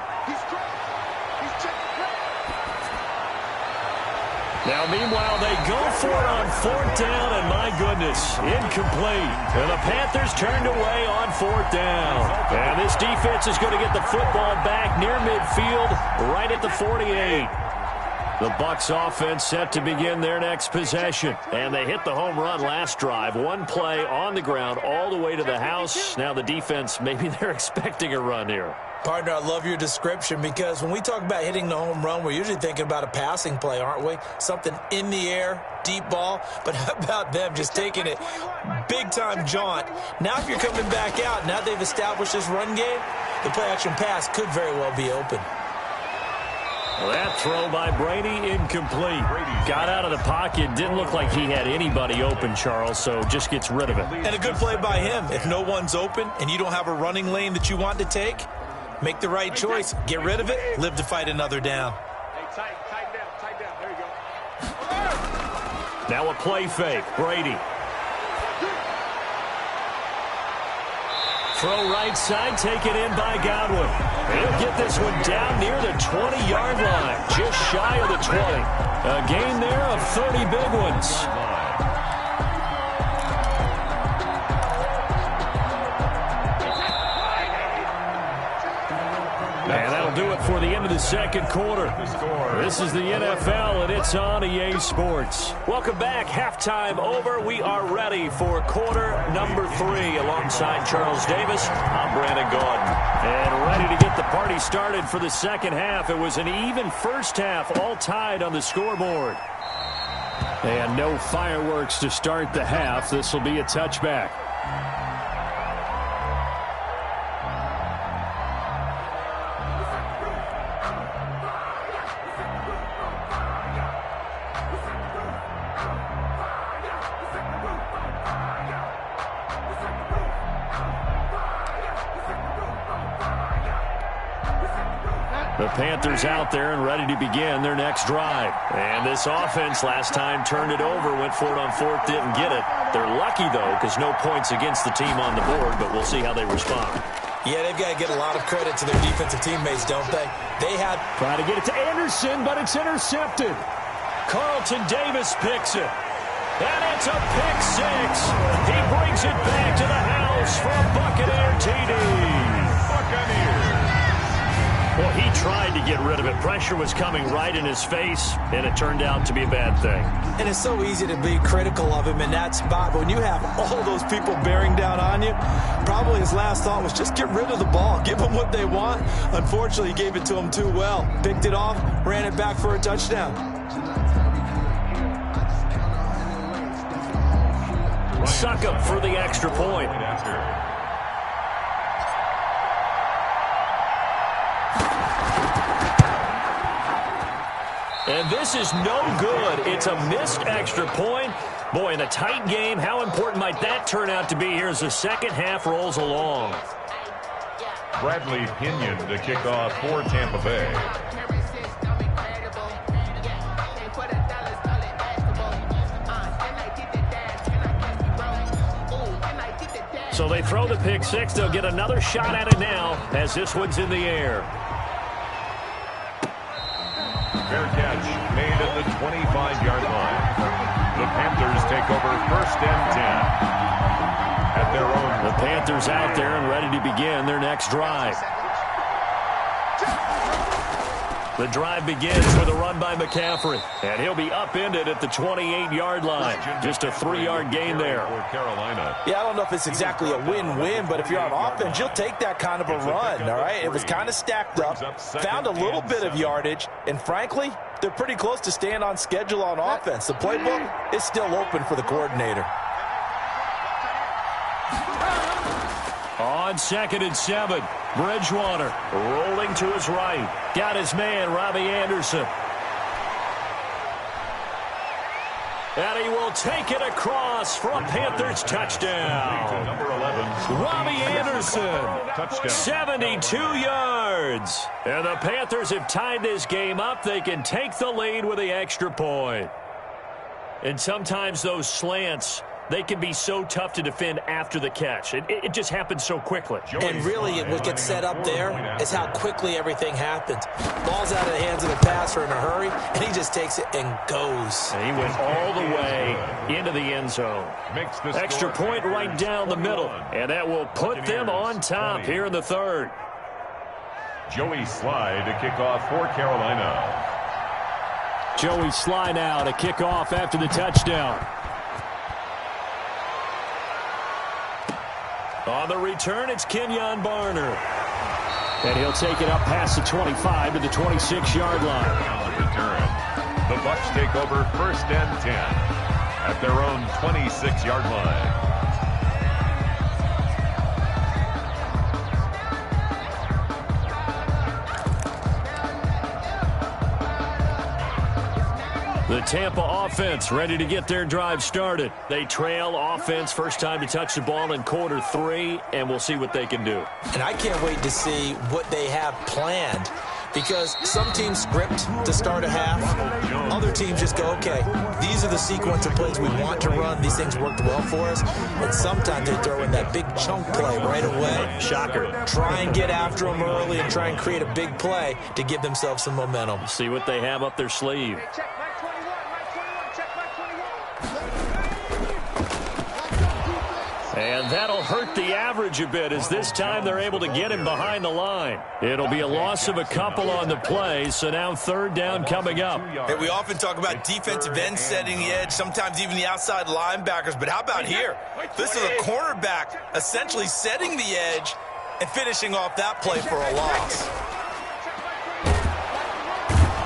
B: Now, meanwhile, they go for it on 4th down, and my goodness, incomplete. And the Panthers turned away on 4th down. And this defense is going to get the football back near midfield, right at the 48. The Bucs offense set to begin their next possession. And they hit the home run last drive. One play on the ground all the way to the house. Now the defense, maybe they're expecting a run here.
D: Partner, I love your description because when we talk about hitting the home run, we're usually thinking about a passing play, aren't we? Something in the air, deep ball. But how about them just taking it big-time jaunt? Now if you're coming back out, now they've established this run game, the play-action pass could very well be open.
B: That throw by Brady incomplete. Got out of the pocket. Didn't look like he had anybody open, Charles, so just gets rid of it.
D: And a good play by him. If no one's open and you don't have a running lane that you want to take, make the right choice. Get rid of it. Live to fight another down.
F: Hey, tighten down. There you go.
B: Now a play fake. Brady. Throw right side, taken in by Godwin. He'll get this one down near the 20-yard line, just shy of the 20. A gain there of 30 big ones. And that'll do it for the end of the second quarter. This is the NFL, and it's on EA Sports. Welcome back. Halftime over. We are ready for quarter number 3. Alongside Charles Davis, I'm Brandon Gordon. And ready to get the party started for the second half. It was an even first half, all tied on the scoreboard. And no fireworks to start the half. This will be a touchback. The Panthers out there and ready to begin their next drive. And this offense last time turned it over, went for it on fourth, didn't get it. They're lucky, though, because no points against the team on the board, but we'll see how they respond.
D: Yeah, they've got to get a lot of credit to their defensive teammates, don't they? They had...
B: Try to get it to Anderson, but it's intercepted. Carlton Davis picks it. And it's a pick six. He brings it back to the house for a Buccaneer TD.
C: Buccaneers.
B: Well, he tried to get rid of it. Pressure was coming right in his face, and it turned out to be a bad thing.
D: And it's so easy to be critical of him in that spot. But when you have all those people bearing down on you, probably his last thought was just get rid of the ball. Give them what they want. Unfortunately, he gave it to them too well. Picked it off, ran it back for a touchdown.
B: Suck up for the extra point. And this is no good. It's a missed extra point. Boy, in a tight game, how important might that turn out to be here as the second half rolls along?
C: Bradley Pinion to kick off for Tampa Bay.
B: So they throw the pick six. They'll get another shot at it now as this one's in the air.
C: Fair catch made at the 25-yard line. The Panthers take over first and 10 at their own.
B: The Panthers out there and ready to begin their next drive. The drive begins with a run by McCaffrey, and he'll be upended at the 28-yard line. Just a 3-yard gain there.
D: Yeah, I don't know if it's exactly a win-win, but if you're on offense, you'll take that kind of a run, all right? It was kind of stacked up, found a little bit of yardage, and frankly, they're pretty close to staying on schedule on offense. The playbook is still open for the coordinator.
B: On 2nd and 7, Bridgewater rolling to his right. Got his man, Robbie Anderson. And he will take it across for a Panthers touchdown.
C: Number 11,
B: Robbie Anderson,
C: touchdown.
B: 72 yards. And the Panthers have tied this game up. They can take the lead with the extra point. And sometimes those slants, they can be so tough to defend after the catch. It just happens so quickly.
D: And really, what gets set up there is how quickly everything happens. Ball's out of the hands of the passer in a hurry, and he just takes it and goes.
B: And he went all the way into the end zone. Extra point right down the middle, and that will put them on top here in the third.
C: Joey Slye to kick off for Carolina.
B: Joey Sly now to kick off after the touchdown. On the return, it's Kenyon Barner. And he'll take it up past the 25 to the 26-yard line.
C: On the return, the Bucs take over 1st and 10 at their own 26-yard line.
B: The Tampa offense ready to get their drive started. They trail offense, first time to touch the ball in quarter 3, and we'll see what they can do.
D: And I can't wait to see what they have planned, because some teams script to start a half. Other teams just go, okay, these are the sequence of plays we want to run. These things worked well for us. And sometimes they throw in that big chunk play right away.
B: Shocker.
D: Try and get after them early and try and create a big play to give themselves some momentum.
B: See what they have up their sleeve.
F: Hey, check Mike 21, Mike 21, check Mike 21.
B: And that'll hurt the average a bit, as this time they're able to get him behind the line. It'll be a loss of a couple on the play, so now 3rd down coming up.
D: Hey, we often talk about defensive ends setting the edge, sometimes even the outside linebackers, but how about here? This is a cornerback essentially setting the edge and finishing off that play for a loss.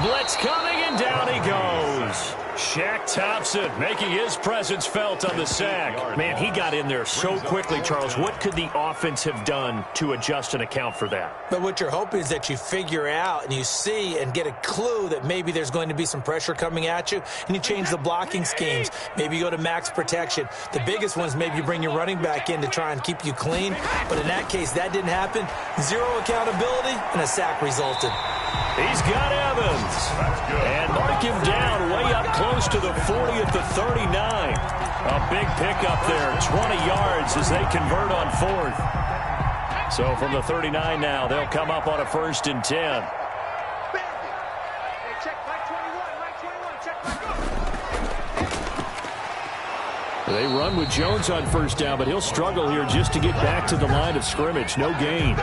B: Blitz coming, and down he goes. Shaq Thompson making his presence felt on the sack. Man, he got in there so quickly, Charles. What could the offense have done to adjust and account for that?
D: But what you're hoping is that you figure out and you see and get a clue that maybe there's going to be some pressure coming at you, and you change the blocking schemes. Maybe you go to max protection. The biggest one is maybe you bring your running back in to try and keep you clean. But in that case, that didn't happen. 0 accountability, and a sack resulted.
B: He's got Evans. And mark him down way up close to the 40 at the 39. A big pickup there, 20 yards as they convert on 4th. So from the 39 now, they'll come up on a 1st and 10.
F: Hey, check Mike 21, Mike 21, check Mike 21.
B: They run with Jones on 1st down, but he'll struggle here just to get back to the line of scrimmage. No gain.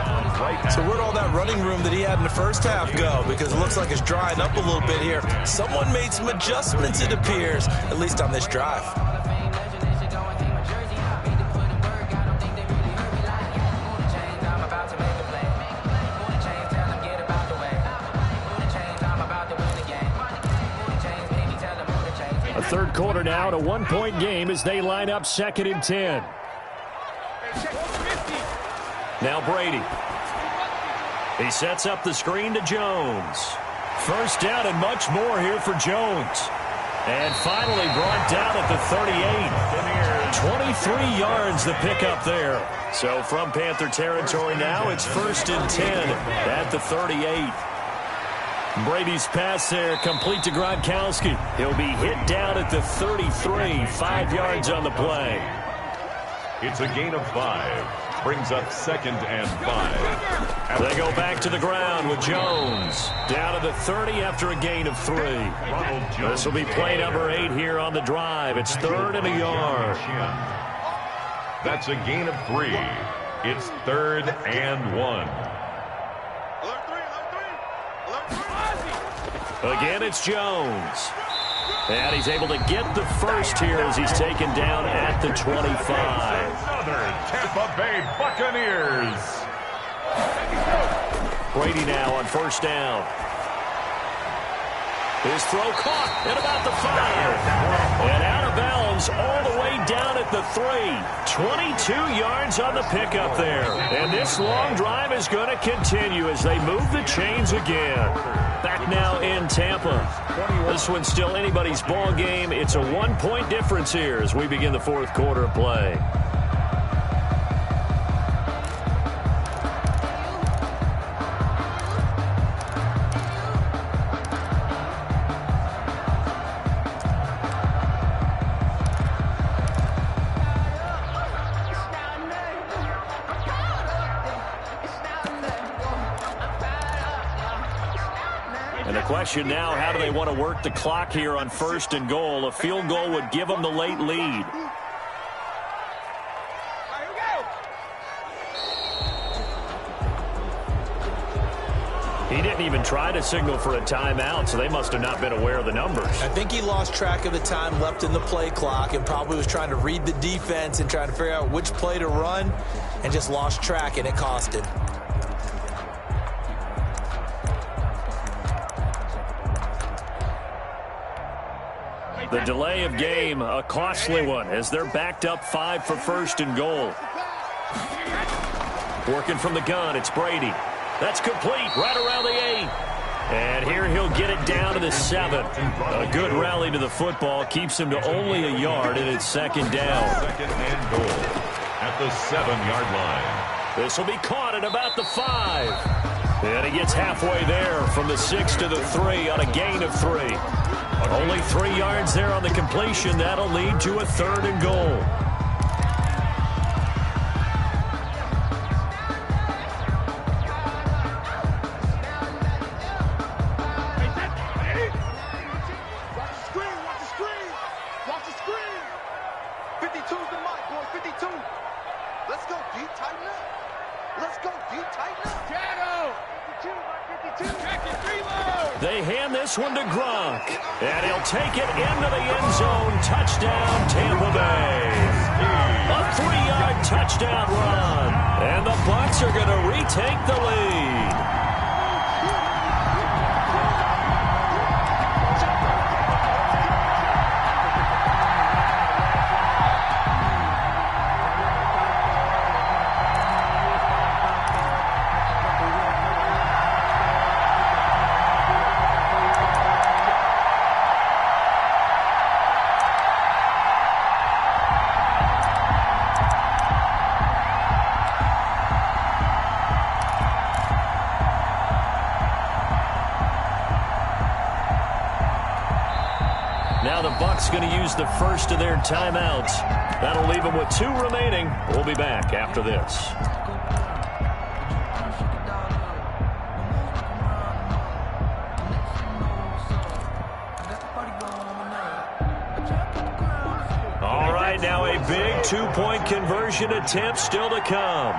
D: So where'd all that running room that he had in the first half go? Because it looks like it's drying up a little bit here. Someone made some adjustments, it appears, at least on this drive.
B: Third quarter now, and a 1-point game as they line up 2nd and 10. Now Brady. He sets up the screen to Jones. 1st down and much more here for Jones. And finally brought down at the 38. 23 yards the pickup there. So from Panther territory now, it's 1st and 10 at the 38. Brady's pass there, complete to Gronkowski. He'll be hit down at the 33, 5 yards on the play.
C: It's a gain of 5. Brings up 2nd and 5.
B: They go back to the ground with Jones. Down to the 30 after a gain of 3. This will be play number 8 here on the drive. It's 3rd and a yard.
C: That's a gain of 3. It's 3rd and 1.
B: Again, it's Jones. And he's able to get the first here as he's taken down at the 25.
C: Another Tampa Bay Buccaneers.
B: Brady now on 1st down. His throw caught at about the 5. And out of bounds all the way down at the 3. 22 yards on the pickup there. And this long drive is going to continue as they move the chains again. Back now in Tampa. This one's still anybody's ball game. It's a 1-point difference here as we begin the 4th quarter of play. And the question now, how do they want to work the clock here on 1st and goal? A field goal would give them the late lead. He didn't even try to signal for a timeout, so they must have not been aware of the numbers.
D: I think he lost track of the time left in the play clock and probably was trying to read the defense and trying to figure out which play to run and just lost track, and it cost him.
B: The delay of game, a costly one, as they're backed up 5 for first and goal. Working from the gun, it's Brady. That's complete, right around the 8. And here he'll get it down to the 7. A good rally to the football, keeps him to only a yard, and it's second down.
C: Second and goal at the 7-yard line.
B: This will be caught at about the 5. And he gets halfway there from the 6 to the 3 on a gain of 3. Only 3 yards there on the completion. That'll lead to a 3rd and goal. They hand this one to Gronk, and he'll take it into the end zone. Touchdown, Tampa Bay. A 3-yard touchdown run, and the Bucs are going to retake the lead. Going to use the first of their timeouts. That'll leave them with 2 remaining. We'll be back after this. All right, now a big 2-point conversion attempt still to come.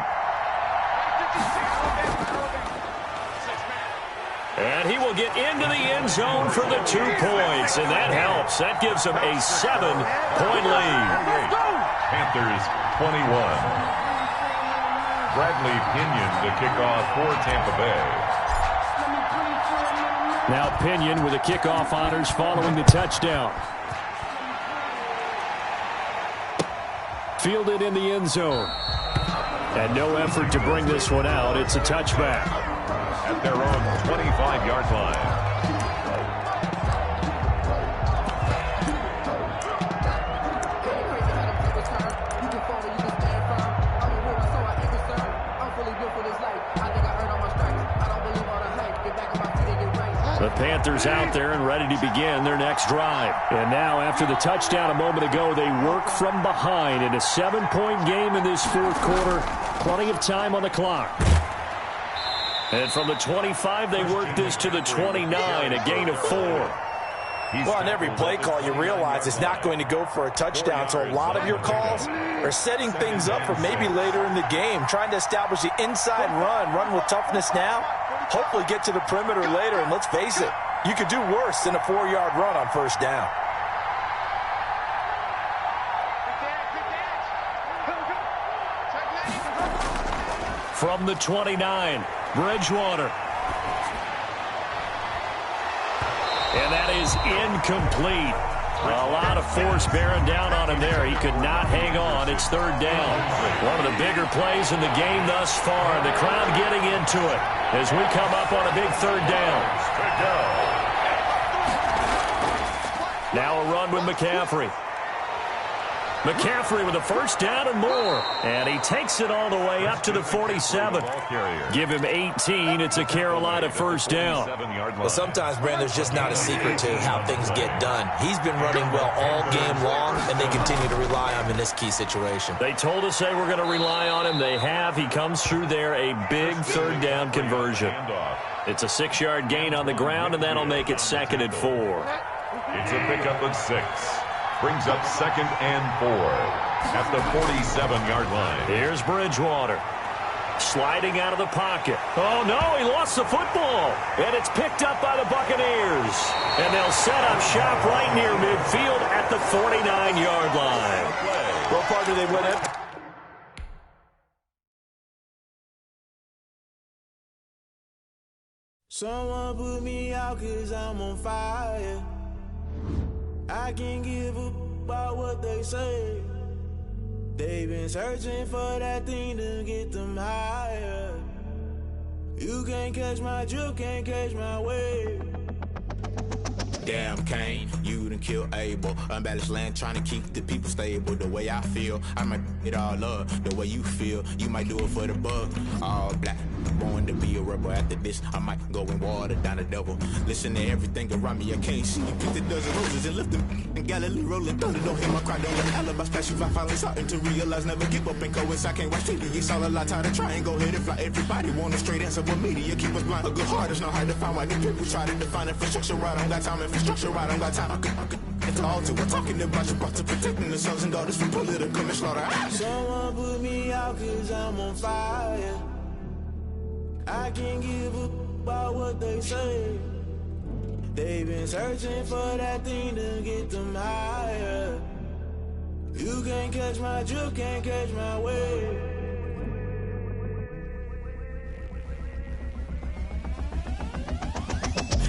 B: And he will get into the end zone for the 2 points, and that helps. That gives him a 7-point lead.
C: Panthers 21. Bradley Pinion to kick off for Tampa Bay.
B: Now Pinion with the kickoff honors following the touchdown. Fielded in the end zone. And no effort to bring this one out. It's a touchback.
C: At their own 25-yard line.
B: The Panthers out there and ready to begin their next drive. And now, after the touchdown a moment ago, they work from behind in a 7-point game in this 4th quarter. Plenty of time on the clock. And from the 25, they work this to the 29, a gain of 4.
D: Well, on every play call, you realize it's not going to go for a touchdown, so a lot of your calls are setting things up for maybe later in the game, trying to establish the inside run with toughness now, hopefully get to the perimeter later, and let's face it, you could do worse than a 4-yard run on first down.
B: From the 29, Bridgewater. And that is incomplete. A lot of force bearing down on him there. He could not hang on. It's 3rd down. One of the bigger plays in the game thus far. The crowd getting into it as we come up on a big 3rd down. Now a run with McCaffrey. McCaffrey with a first down and more. And he takes it all the way up to the 47. Give him 18. It's a Carolina first down.
D: Well, sometimes, Brandon, there's just not a secret to how things get done. He's been running well all game long, and they continue to rely on him in this key situation.
B: They told us they were going to rely on him. They have. He comes through there, a big 3rd down conversion. It's a 6-yard gain on the ground, and that'll make it 2nd and 4.
C: It's a pickup of 6. Brings up 2nd and 4 at the 47-yard line.
B: Here's Bridgewater. Sliding out of the pocket. Oh, no, he lost the football. And it's picked up by the Buccaneers. And they'll set up shop right near midfield at the 49-yard line.
D: Well, partner, they win it.
E: Someone put me out 'cause I'm on fire. I can't give up about what they say. They've been searching for that thing to get them higher. You can't catch my drift, can't catch my wave. Damn, Kane, you done killed Abel. Unbalanced land, trying to keep the people stable. The way I feel, I might it all up. The way you feel, you might do it for the bug. All black, born to be a rebel. After this, I might go and water down the devil. Listen to everything around me, I can't see. You picked a dozen roses and left them in Galilee rolling thunder. Don't hear my cry, don't let alibi splash you. I finally starting to realize, never give up and coincide. Can't watch TV, it's all a lot. Tired of trying, go ahead and fly. Everybody want a straight answer, but media keep us blind. A good heart is not hard to find. Why the people try to define infrastructure right? I don't got time, infrastructure right? I don't got time. I could it's all to we're talking about you, about to protecting the sons and daughters from political manslaughter. Someone put me out 'cause I'm on fire. I can't give up about what they say. They've been searching for that thing to get them higher. You can't catch my drift, can't catch my wave.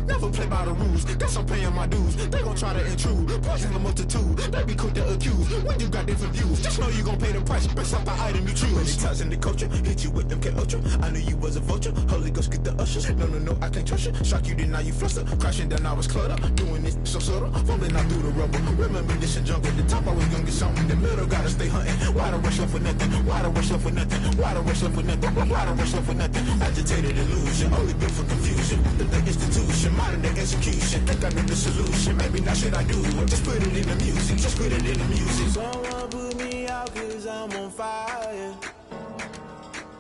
E: Never play by the rules, guess I'm paying my dues. They gon' try to intrude, poison the multitude. They be quick to accuse, when you got different views. Just know you gon' pay the price, based off the item you choose. Many ties in the culture, hit you with MK Ultra. I knew you was a vulture, Holy Ghost get the ushers. No, I can't trust you. Shock you, then now you fluster. Crashing down, I was clutter. Doing this so subtle, fumbling out through the rubble. Remember this and jungle, the top I was gonna get something. In the middle, gotta stay hunting. Why the rush left for nothing? Why the rush left for nothing? Why the rush left for nothing? Why the rush left for nothing? Agitated illusion, only built for confusion. The institution, modern day execution. Think I know the solution. Maybe not should I do it? Just put it in the music. Just put it in the music. Someone put me out 'cause I'm on fire.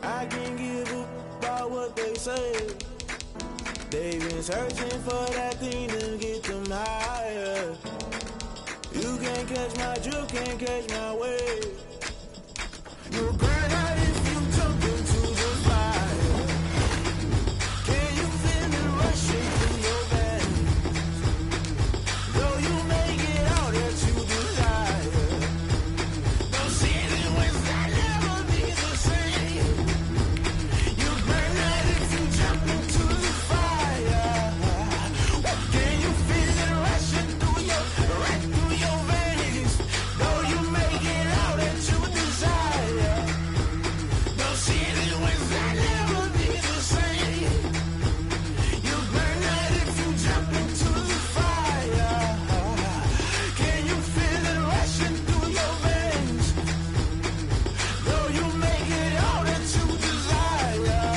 E: I can't give up about what they say. They've been searching for that thing to get them higher. You can't catch my drift, can't catch my wave. You'll burn out if you jump into the fire. Can you feel it rushing through your veins? Though you may get out that you desire. Don't see it was that never be the same. You burn out if you jump into the fire. Can you feel it rushing through your veins? Though you may get out that you desire. Don't see it was that never be the same. You burn out if you jump into the fire. Can you feel it rushing through your veins? Though you may get out that you desire.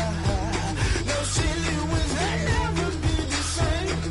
E: No silly was that never be the same.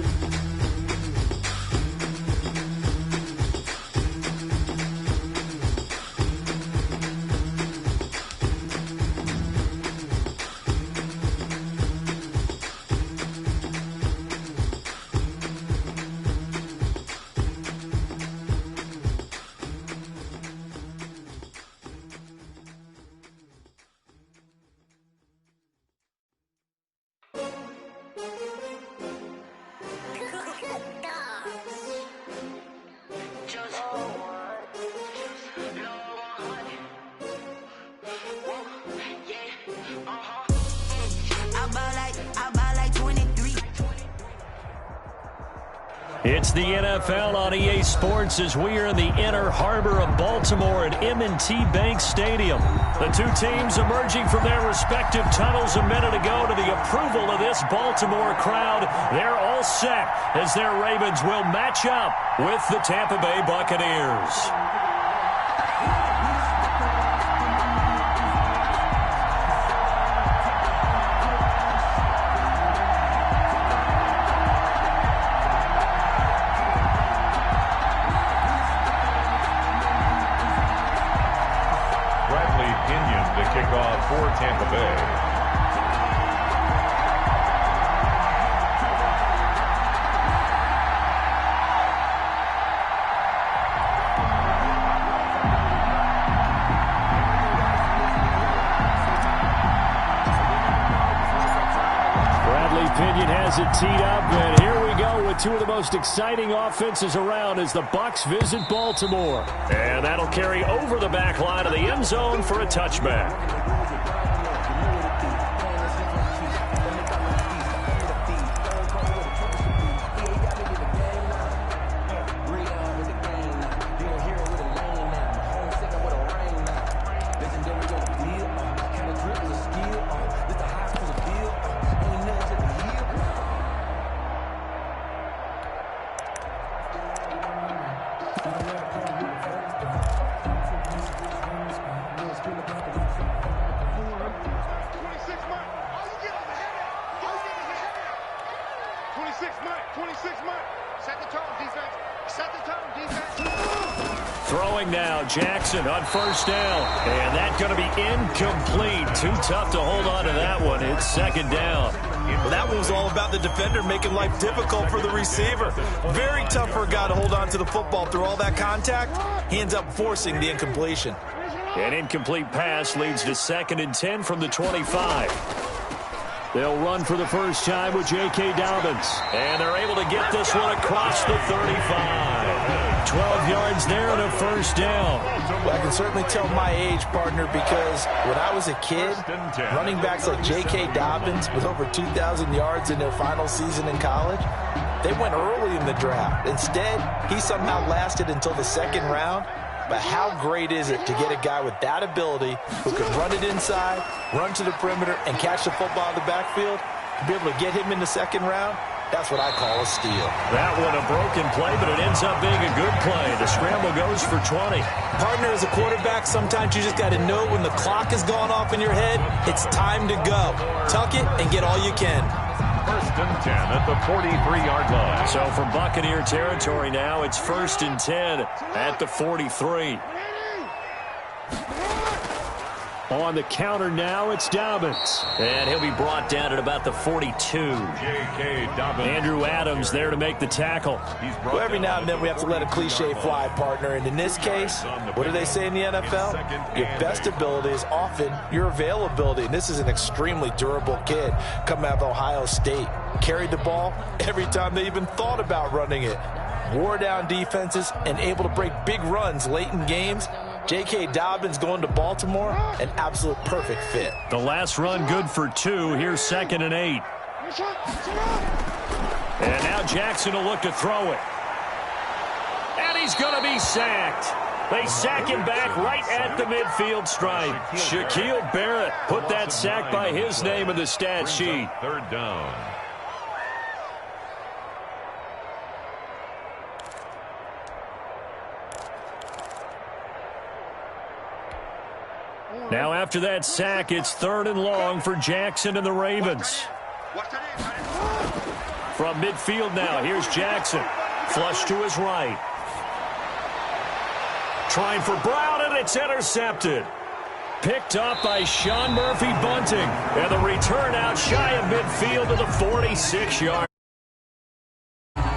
G: I buy like 23.
B: It's the NFL on EA Sports as we are in the inner harbor of Baltimore at M&T Bank Stadium. The two teams emerging from their respective tunnels a minute ago to the approval of this Baltimore crowd. They're all set as their Ravens will match up with the Tampa Bay Buccaneers.
C: Kickoff for Tampa Bay.
D: Well, that one was all about the defender making life difficult for the receiver. Very tough for a guy to hold on to the football through all that contact. He ends up forcing the incompletion.
B: An incomplete pass leads to 2nd and 10 from the 25. They'll run for the first time with J.K. Dobbins. And they're able to get this one across the 35. 12 yards there and a first down.
D: Well, I can certainly tell my age, partner, because when I was a kid, running backs like J.K. Dobbins with over 2,000 yards in their final season in college, they went early in the draft. Instead, he somehow lasted until the 2nd round. But how great is it to get a guy with that ability who can run it inside, run to the perimeter, and catch the football in the backfield? To be able to get him in the 2nd round, that's what I call a steal.
B: That one a broken play, but it ends up being a good play. The scramble goes for 20.
D: Partner, as a quarterback, sometimes you just got to know when the clock has gone off in your head, it's time to go. Tuck it and get all you can.
C: 1st and 10 at the 43-yard line.
B: So from Buccaneer territory now, it's 1st and 10 at the 43. On the counter now, it's Dobbins. And he'll be brought down at about the 42.
C: J.K. Dobbins.
B: Andrew Adams there to make the tackle.
D: Well, every now and then we have to let a cliche fly, partner. And in this case, what do they say in the NFL? Your best ability is often your availability. And this is an extremely durable kid coming out of Ohio State. Carried the ball every time they even thought about running it. Wore down defenses and able to break big runs late in games. J.K. Dobbins going to Baltimore, an absolute perfect fit.
B: The last run good for 2. Here's 2nd and 8. And now Jackson will look to throw it. And he's going to be sacked. They sack him back right at the midfield stripe. Shaquille Barrett put that sack by his name in the stat sheet.
C: 3rd down.
B: Now after that sack, it's 3rd and long for Jackson and the Ravens. From midfield now, here's Jackson. Flush to his right. Trying for Brown, and it's intercepted. Picked up by Sean Murphy-Bunting. And the return out shy of midfield to the 46-yard.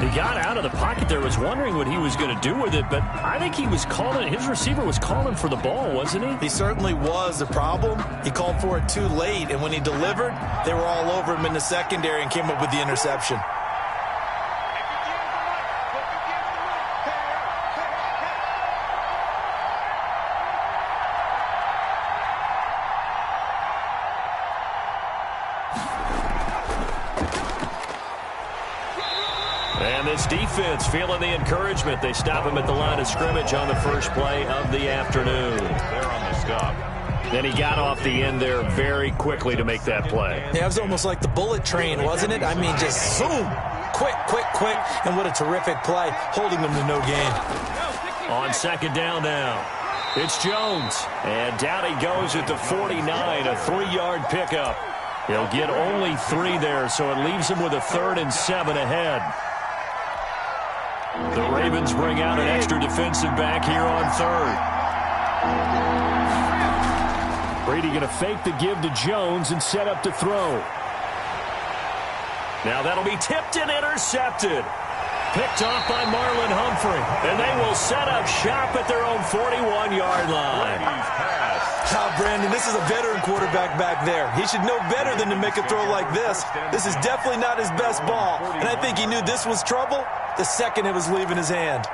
B: He got out of the pocket there, was wondering what he was going to do with it, but I think he was calling, his receiver was calling for the ball, wasn't he?
D: He certainly was. The problem, he called for it too late, and when he delivered, they were all over him in the secondary and came up with the interception.
B: And this defense feeling the encouragement. They stop him at the line of scrimmage on the first play of the afternoon.
C: They're on the stop.
B: Then he got off the end there very quickly to make that play.
D: Yeah, it was almost like the bullet train, wasn't it? I mean, just zoom. Quick, quick, quick. And what a terrific play, holding them to no gain.
B: On 2nd down now, it's Jones. And down he goes at the 49, a 3-yard pickup. He'll get only 3 there, so it leaves him with a 3rd and 7 ahead. The Ravens bring out an extra defensive back here on 3rd. Brady going to fake the give to Jones and set up to throw. Now that'll be tipped and intercepted. Picked off by Marlon Humphrey. And they will set up shop at their own 41-yard line.
D: Brandon, this is a veteran quarterback back there. He should know better than to make a throw like this. This is definitely not his best ball. And I think he knew this was trouble the second it was leaving his hand.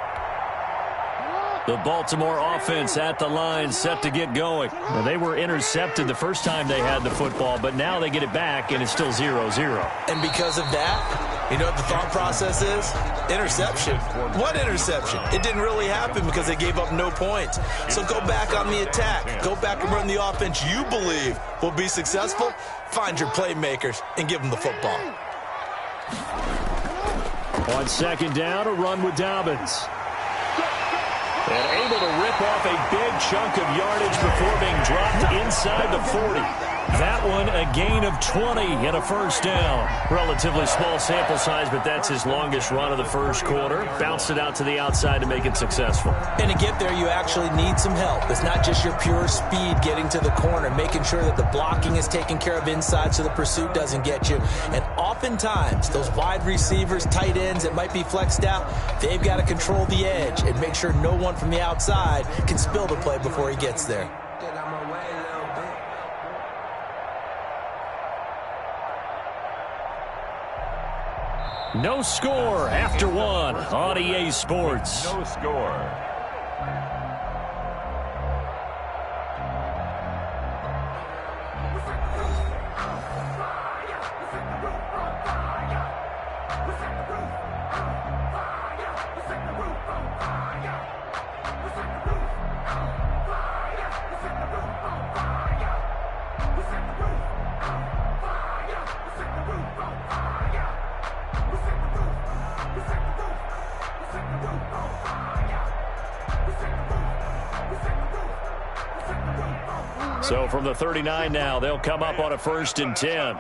B: The Baltimore offense at the line, set to get going. Now, they were intercepted the first time they had the football, but now they get it back, and it's still 0-0.
D: And because of that, you know what the thought process is? Interception. What interception? It didn't really happen because they gave up no points. So go back on the attack. Go back and run the offense you believe will be successful. Find your playmakers and give them the football.
B: On second down, a run with Dobbins. And able to rip off a big chunk of yardage before being dropped inside the 40. That one, a gain of 20 and a first down. Relatively small sample size, but that's his longest run of the first quarter. Bounced it out to the outside to make it successful.
D: And to get there, you actually need some help. It's not just your pure speed getting to the corner, making sure that the blocking is taken care of inside so the pursuit doesn't get you. And oftentimes, those wide receivers, tight ends that might be flexed out, they've got to control the edge and make sure no one from the outside can spill the play before he gets there.
B: No score after one on EA Sports.
C: No score.
B: So from the 39 now, they'll come up on a 1st and 10.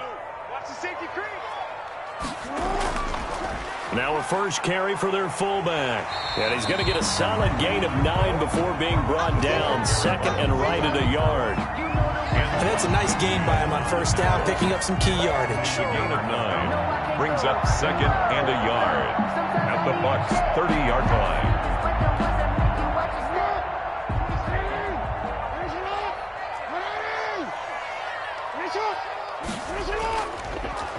B: Now a first carry for their fullback. And he's going to get a solid gain of 9 before being brought down. Second and right at a yard.
D: And that's a nice gain by him on first down, picking up some key yardage.
C: The gain of 9 brings up second and a yard at the Bucs' 30-yard line.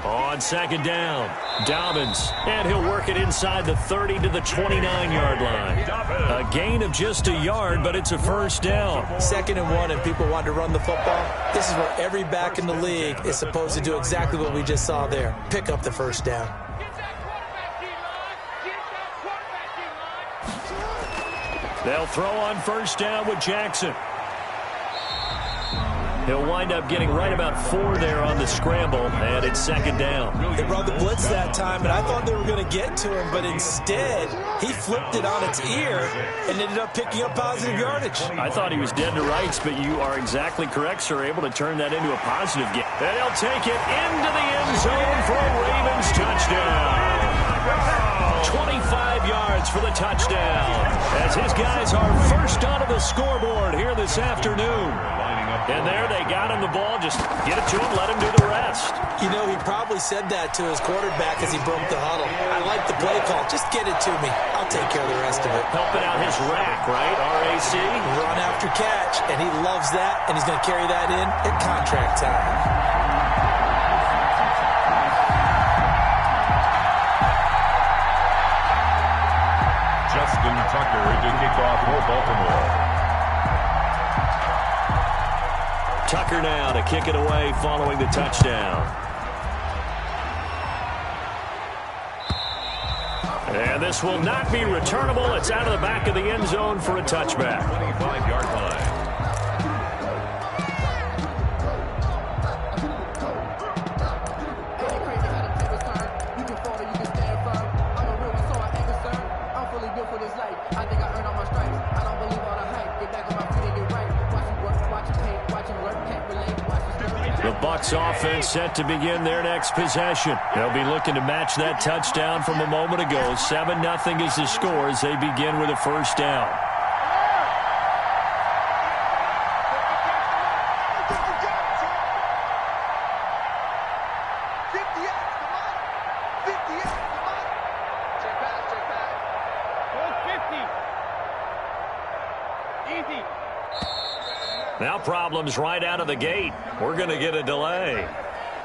B: On second down, Dobbins, and he'll work it inside the 30 to the 29-yard line. A gain of just a yard, but it's a first down.
D: 2nd and 1, and people want to run the football. This is where every back in the league is supposed to do exactly what we just saw there. Pick up the first down.
B: They'll throw on first down with Jackson. He'll wind up getting right about 4 there on the scramble, and it's second down.
D: They brought the blitz that time, and I thought they were going to get to him, but instead, he flipped it on its ear and ended up picking up positive yardage.
B: I thought he was dead to rights, but you are exactly correct, sir, able to turn that into a positive gain. And he'll take it into the end zone for a Ravens touchdown. 25 yards for the touchdown, as his guys are first onto the scoreboard here this afternoon. And there they got him the ball. Just get it to him, let him do the rest.
D: You know, he probably said that to his quarterback as he broke the huddle. I like the play call. Just get it to me. I'll take care of the rest of it.
B: Helping out his rack, right? RAC.
D: Run after catch, and he loves that, and he's going to carry that in at contract time.
C: Justin Tucker to kick off for Baltimore.
B: Tucker now to kick it away following the touchdown. And this will not be returnable. It's out of the back of the end zone for a touchback.
C: 25-yard line.
B: Bucs offense set to begin their next possession. They'll be looking to match that touchdown from a moment ago. 7-0 is the score as they begin with a first down. Now problems right out of the gate. We're going to get a delay.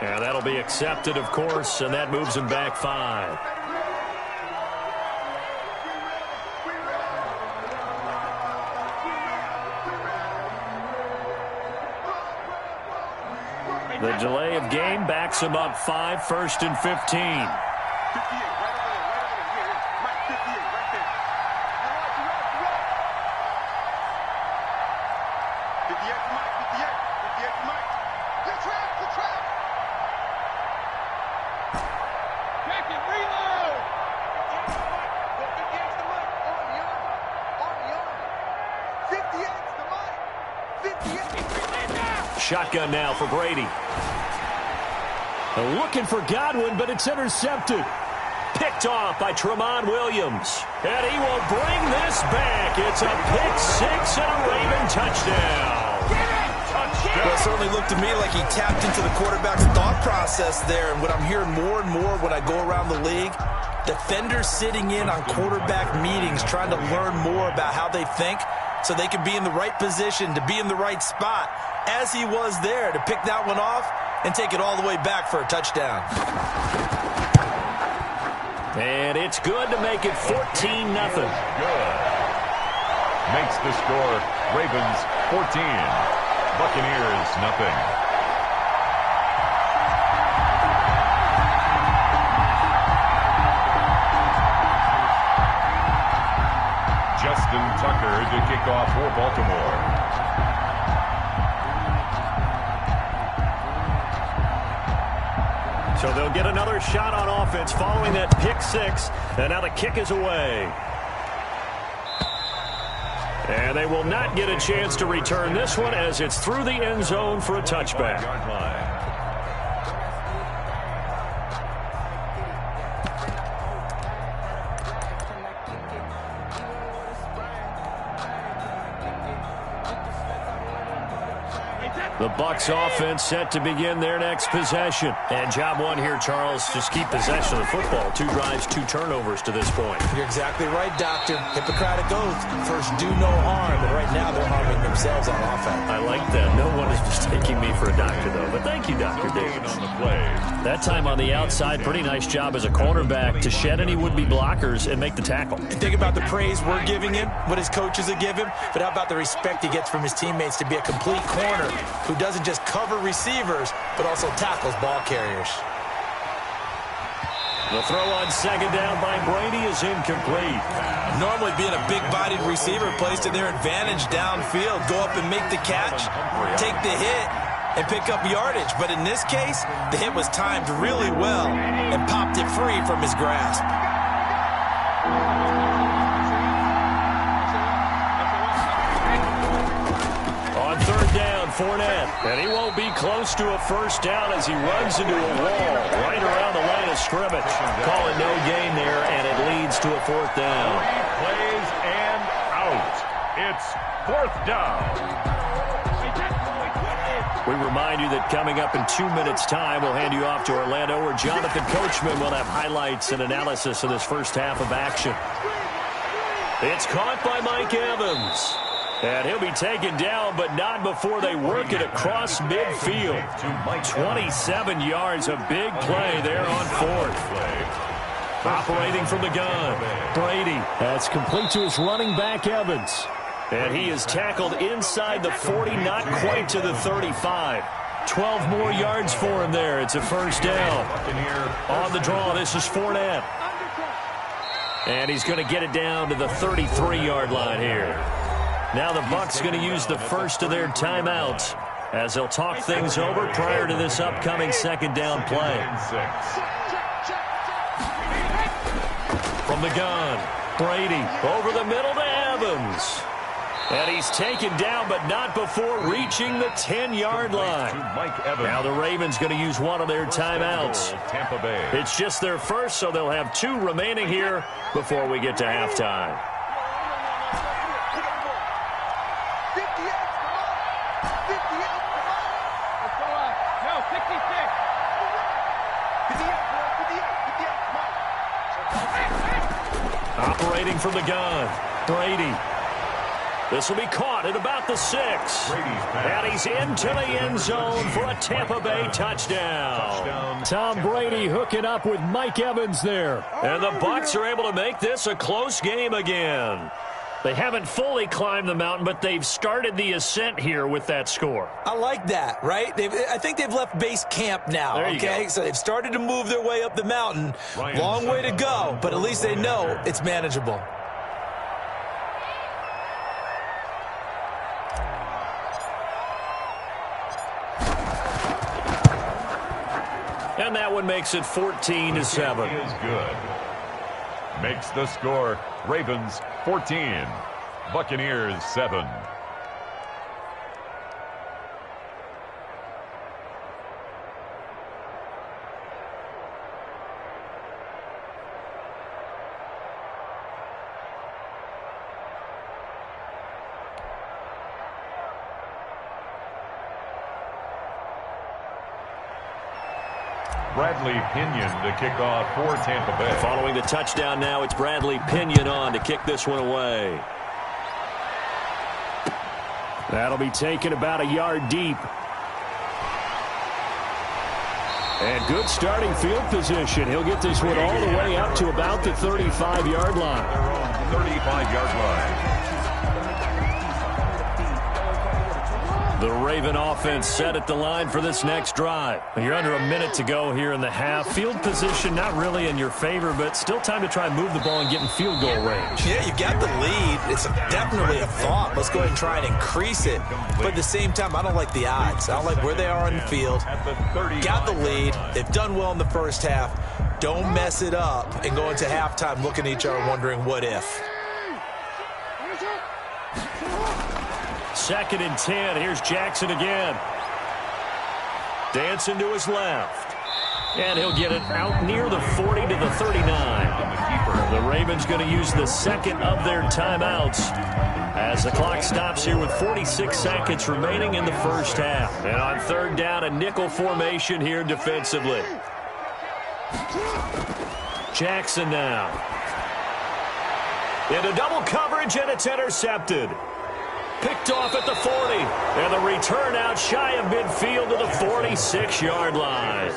B: And that'll be accepted, of course, and that moves him back 5. The delay of game backs him up 5, 1st and 15. Shotgun now for Brady. Looking for Godwin, but it's intercepted. Picked off by Tramon Williams. And he will bring this back. It's a pick 6 and a Raven touchdown.
D: Well, it certainly looked to me like he tapped into the quarterback's thought process there. And what I'm hearing more and more when I go around the league, defenders sitting in on quarterback meetings trying to learn more about how they think so they can be in the right position, to be in the right spot, as he was there, to pick that one off and take it all the way back for a touchdown.
B: And it's good to make it 14-0.
C: Good. Makes the score Ravens 14, Buccaneers nothing. Justin Tucker to kick off for Baltimore.
B: So they'll get another shot on offense following that pick 6. And now the kick is away. And they will not get a chance to return this one as it's through the end zone for a touchback. The Bucs offense set to begin their next possession. And job one here, Charles, just keep possession of the football. 2 drives, 2 turnovers to this point.
D: You're exactly right, Doctor. Hippocratic oath. First, do no harm. And right now, they're harming themselves on offense.
B: I like that. No one is mistaking me for a doctor, though. But thank you, Dr. Davis. That time on the outside, pretty nice job as a cornerback to shed any would-be blockers and make the tackle.
D: And think about the praise we're giving him, what his coaches have given him. But how about the respect he gets from his teammates to be a complete corner who doesn't just cover receivers, but also tackles ball carriers.
B: The throw on second down by Brady is incomplete.
D: Normally being a big-bodied receiver plays to their advantage downfield. Go up and make the catch, take the hit, and pick up yardage. But in this case, the hit was timed really well and popped it free from his grasp.
B: On third down, Fournette. And he won't be close to a first down as he runs into a wall right around the line of scrimmage. Call it no gain there, and it leads to a 4th down.
C: Plays and out. It's 4th down.
B: We remind you that coming up in 2 minutes' time, we'll hand you off to Orlando, where Jonathan Coachman will have highlights and analysis of this first half of action. It's caught by Mike Evans. And he'll be taken down, but not before they work it across midfield. 27 yards, a big play there on 4th. Operating from the gun, Brady. That's complete to his running back, Evans. And he is tackled inside the 40, not quite to the 35. 12 more yards for him there. It's a first down. On the draw, this is Fournette. And he's going to get it down to the 33-yard line here. Now the Bucs going to use the first of their timeouts as they'll talk things over prior to this upcoming second down play. From the gun, Brady over the middle to Evans. And he's taken down, but not before reaching the 10-yard line. Now the Ravens going to use one of their timeouts. It's just their first, so they'll have 2 remaining here before we get to halftime. Operating from the gun, Brady. This will be caught at about the 6. And he's into the end zone for a Tampa Bay touchdown. Tom Brady hooking up with Mike Evans there. And the Bucs are able to make this a close game again. They haven't fully climbed the mountain, but they've started the ascent here with that score.
D: I like that, right? I think they've left base camp now, okay? So they've started to move their way up the mountain. Long way to go, but at least they know it's manageable.
B: And that one makes it 14-7.
C: Is good. Makes the score Ravens 14, Buccaneers 7. Bradley Pinion to kick off for Tampa Bay.
B: Following the touchdown now, it's Bradley Pinion on to kick this one away. That'll be taken about a yard deep. And good starting field position. He'll get this one all the way up to about the 35-yard line.
C: Their own 35-yard line.
B: The Raven offense set at the line for this next drive. You're under a minute to go here in the half. Field position not really in your favor, but still time to try and move the ball and get in field goal range.
D: Yeah, you've got the lead. It's definitely a thought. Let's go ahead and try and increase it. But at the same time, I don't like the odds. I don't like where they are on the field. Got the lead. They've done well in the first half. Don't mess it up and go into halftime looking at each other wondering what if.
B: 2nd and 10. Here's Jackson again. Dancing to his left. And he'll get it out near the 40 to the 39. The Ravens going to use the second of their timeouts as the clock stops here with 46 seconds remaining in the first half. And on 3rd down, a nickel formation here defensively. Jackson now. Into double coverage, and it's intercepted. Picked off at the 40, and the return out shy of midfield to the 46-yard line.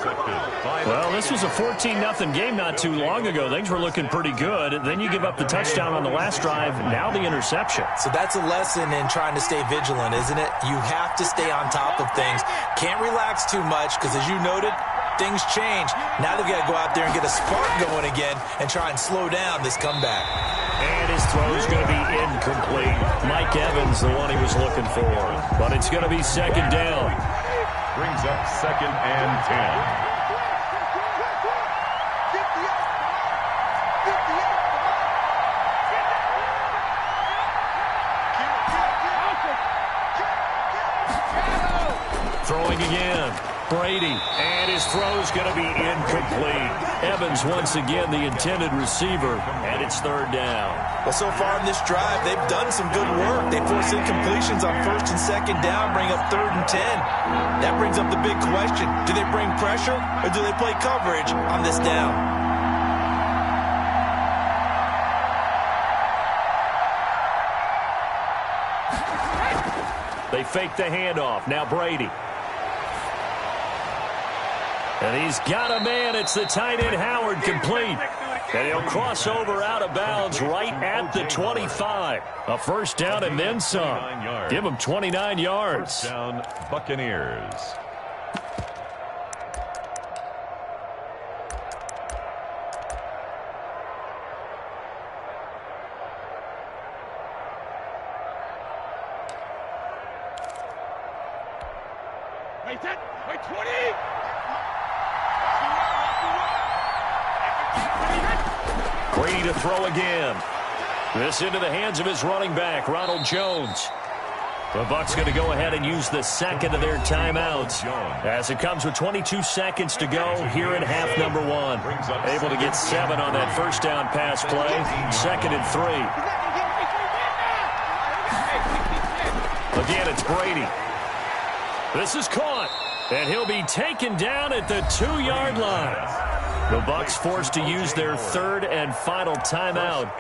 B: Well, this was a 14-0 game not too long ago. Things were looking pretty good. Then you give up the touchdown on the last drive, now the interception.
D: So that's a lesson in trying to stay vigilant, isn't it? You have to stay on top of things. Can't relax too much because, as you noted, things change. Now they've got to go out there and get a spark going again and try and slow down this comeback.
B: And his throw is going to be incomplete. Mike Evans, the one he was looking for. But it's going to be 2nd down.
C: Brings up 2nd and 10.
B: Throwing again. Brady, and his throw's going to be incomplete. Evans once again the intended receiver, and it's 3rd down.
D: Well, so far in this drive, they've done some good work. They force incompletions on 1st and 2nd down, bring up 3rd and 10. That brings up the big question. Do they bring pressure, or do they play coverage on this down?
B: They fake the handoff. Now Brady. And he's got a man. It's the tight end Howard, complete. And he'll cross over out of bounds right at the 25. A 1st down and then some. Give him 29 yards.
C: 1st down, Buccaneers.
F: Wait, 20!
B: Brady to throw again. This into the hands of his running back, Ronald Jones. The Bucs going to go ahead and use the second of their timeouts as it comes with 22 seconds to go here in half number 1. Able to get 7 on that 1st down pass play. 2nd and 3. Again, it's Brady. This is caught, and he'll be taken down at the 2-yard line. The Bucs forced to use their third and final timeout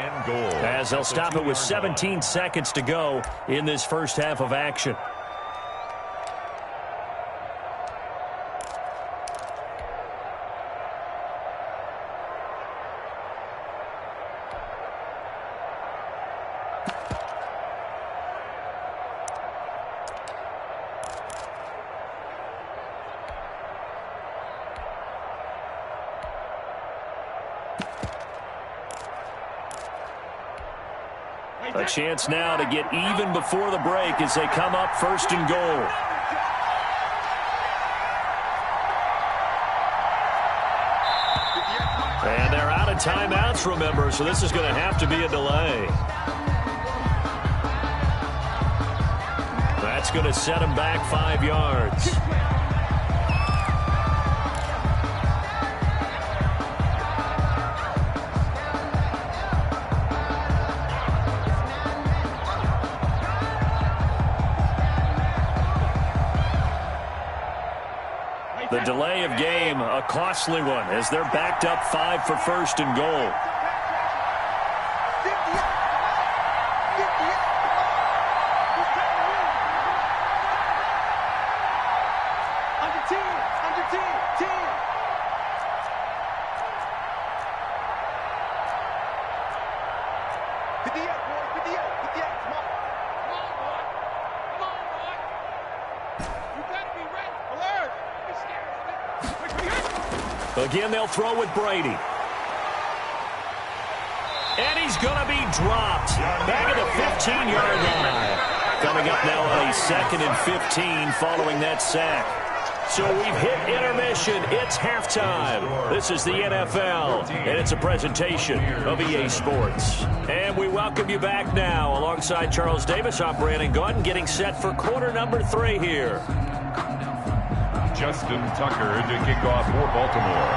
B: as they'll stop it with 17 seconds to go in this first half of action. A chance now to get even before the break as they come up first and goal. And they're out of timeouts, remember, so this is going to have to be a delay. That's going to set them back 5 yards. The delay of game, a costly one, as they're backed up 5 for first and goal. Again, they'll throw with Brady. And he's going to be dropped. Back at the 15-yard line. Coming up now on a 2nd and 15 following that sack. So we've hit intermission. It's halftime. This is the NFL, and it's a presentation of EA Sports. And we welcome you back now. Alongside Charles Davis, I'm Brandon Gaudin, getting set for quarter number 3 here.
C: Justin Tucker to kick off for Baltimore.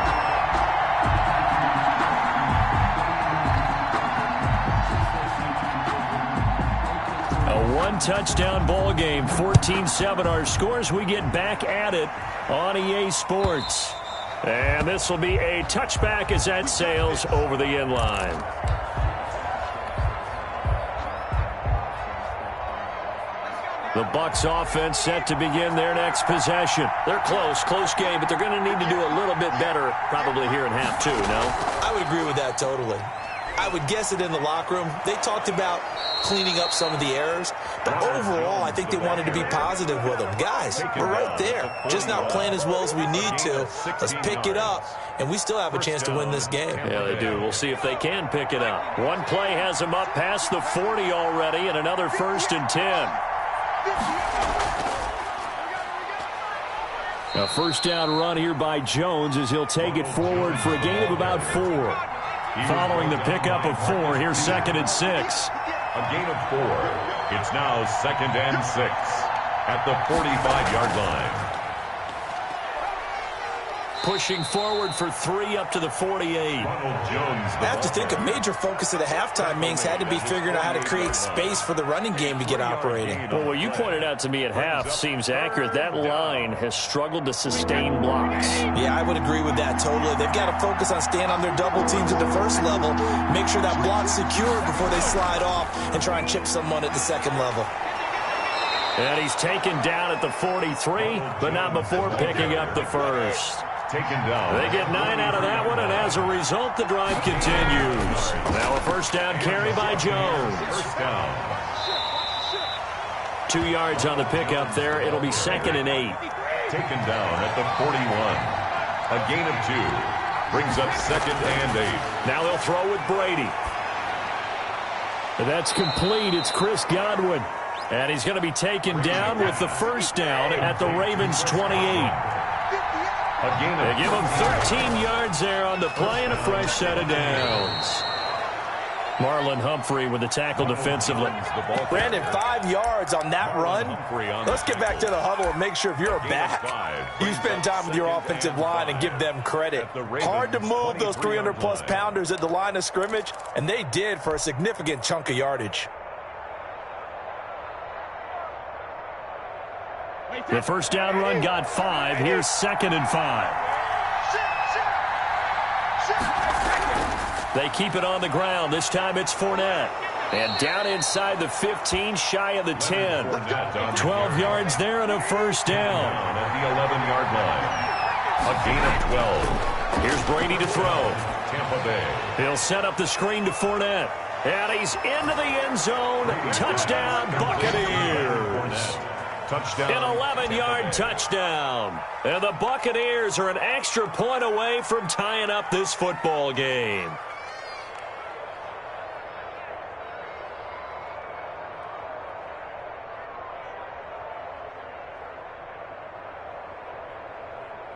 B: A one-touchdown ball game, 14-7 our scores. We get back at it on EA Sports. And this will be a touchback as that sails over the end line. The Bucs offense set to begin their next possession. They're close game, but they're going to need to do a little bit better probably here in half 2, no?
D: I would agree with that totally. I would guess it in the locker room. They talked about cleaning up some of the errors, but overall, I think they wanted to be positive with them. Guys, we're right there. Just not playing as well as we need to. Let's pick it up, and we still have a chance to win this game.
B: Yeah, they do. We'll see if they can pick it up. One play has them up past the 40 already, and another 1st and 10. A first down run here by Jones as he'll take it forward for a gain of about 4. Following the pickup of 4, here's 2nd and 6.
C: A gain of 4. It's now 2nd and 6 at the 45-yard line.
B: Pushing forward for 3 up to the 48.
D: I have to think a major focus of the halftime, Minks, had to be figuring out how to create space for the running game to get operating.
B: Well, what you pointed out to me at half seems accurate. That line has struggled to sustain blocks.
D: Yeah, I would agree with that totally. They've got to focus on staying on their double teams at the first level, make sure that block's secure before they slide off and try and chip someone at the second level.
B: And he's taken down at the 43, but not before picking up the first.
C: Taken down.
B: They get 9 out of that one, and as a result, the drive continues. Now a first down carry by Jones.
C: First down.
B: 2 yards on the pickup there. It'll be 2nd and 8.
C: Taken down at the 41. A gain of 2. Brings up 2nd and 8.
B: Now they'll throw with Brady. That's complete. It's Chris Godwin. And he's going to be taken down with the first down at the Ravens' 28. They give him 13 yards there on the play and a fresh set of downs. Marlon Humphrey with the tackle defensively.
D: Brandon, 5 yards on that run. Let's get back to the huddle and make sure if you're a back, you spend time with your offensive line and give them credit. Hard to move those 300-plus pounders at the line of scrimmage, and they did for a significant chunk of yardage.
B: The first down run got 5. Here's 2nd and 5. They keep it on the ground. This time it's Fournette. And down inside the 15, shy of the 10. 12 yards there and a first down.
C: At the 11-yard line. A gain of 12.
B: Here's Brady to throw.
C: Tampa Bay.
B: He'll set up the screen to Fournette. And he's into the end zone. Touchdown, Buccaneers.
C: Touchdown.
B: An 11-yard touchdown. And the Buccaneers are an extra point away from tying up this football game.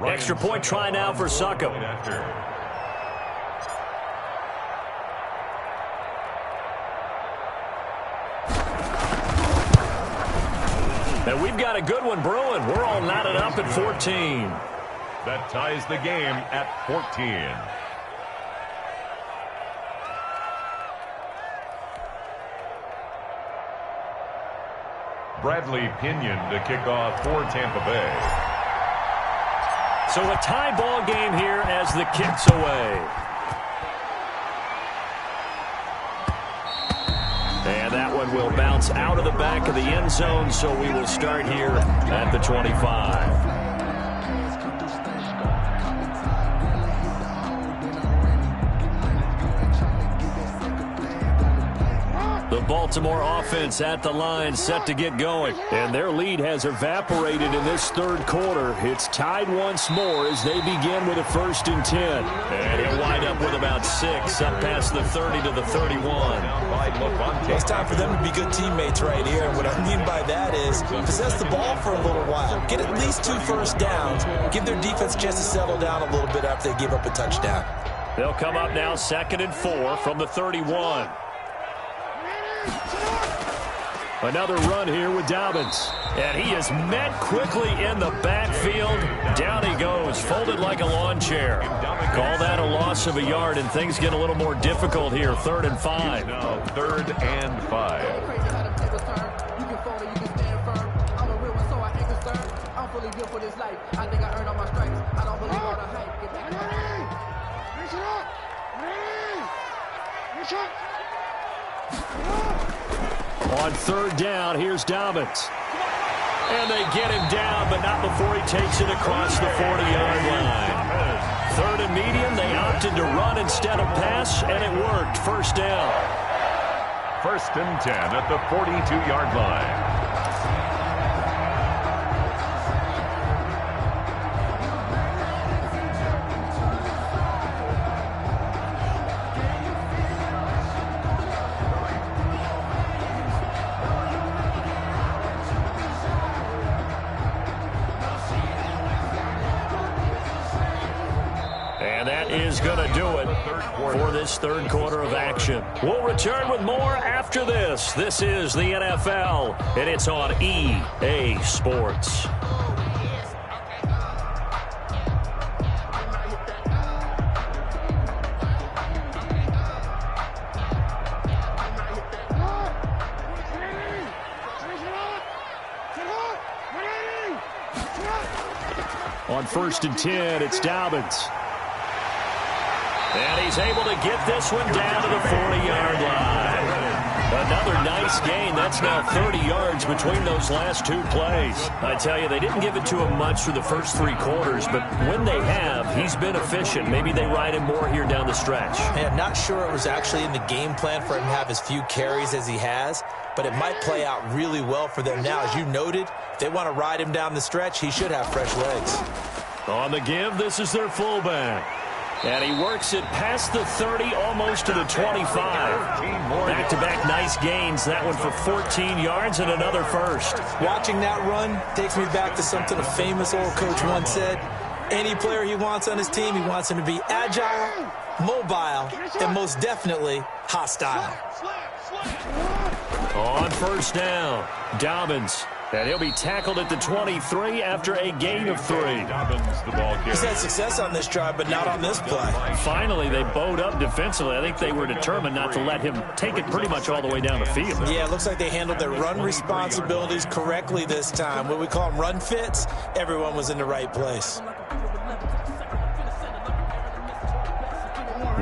B: Extra point try now for Succop. And we've got a good one brewing. We're all knotted up at 14.
C: That ties the game at 14. Bradley Pinion to kick off for Tampa Bay.
B: So a tie ball game here as the kick's away. And that one will bounce out of the back of the end zone, so we will start here at the 25. The Baltimore offense at the line, set to get going. And their lead has evaporated in this third quarter. It's tied once more as they begin with a 1st and 10. And he'll wind up with about 6 up past the 30 to the 31.
D: It's time for them to be good teammates right here. And what I mean by that is possess the ball for a little while. Get at least 2 first downs. Give their defense a chance to settle down a little bit after they give up a touchdown.
B: They'll come up now 2nd and 4 from the 31. Another run here with Dobbins. And he is met quickly in the backfield. Down he goes, folded like a lawn chair. Call that a loss of a yard, and things get a little more difficult here. 3rd and 5.
C: Now 3rd and 5.
B: On 3rd down, here's Dobbins. And they get him down, but not before he takes it across the 40-yard line. 3rd and medium, they opted to run instead of pass, and it worked. 1st down.
C: 1st and 10 at the 42-yard line.
B: Is going to do it for this third quarter of action. We'll return with more after this. This is the NFL, and it's on EA Sports. On 1st and 10, it's Dobbins. And he's able to get this one down to the 40-yard line. Another nice gain. That's now 30 yards between those last 2 plays. I tell you, they didn't give it to him much for the first 3 quarters, but when they have, he's been efficient. Maybe they ride him more here down the stretch.
D: I'm not sure it was actually in the game plan for him to have as few carries as he has, but it might play out really well for them now. As you noted, if they want to ride him down the stretch, he should have fresh legs.
B: On the give, this is their fullback. And he works it past the 30, almost to the 25. Back-to-back nice gains. That one for 14 yards and another first.
D: Watching that run takes me back to something a famous old coach once said. Any player he wants on his team, he wants him to be agile, mobile, and most definitely hostile.
B: On 1st down, Dobbins. And he'll be tackled at the 23 after a gain of 3.
C: Dobbins, the ball carrier.
D: He's had success on this drive, but not on this play.
B: Finally, they bowed up defensively. I think they were determined not to let him take it pretty much all the way down the field.
D: Yeah, it looks like they handled their run responsibilities correctly this time. What we call them run fits, everyone was in the right place.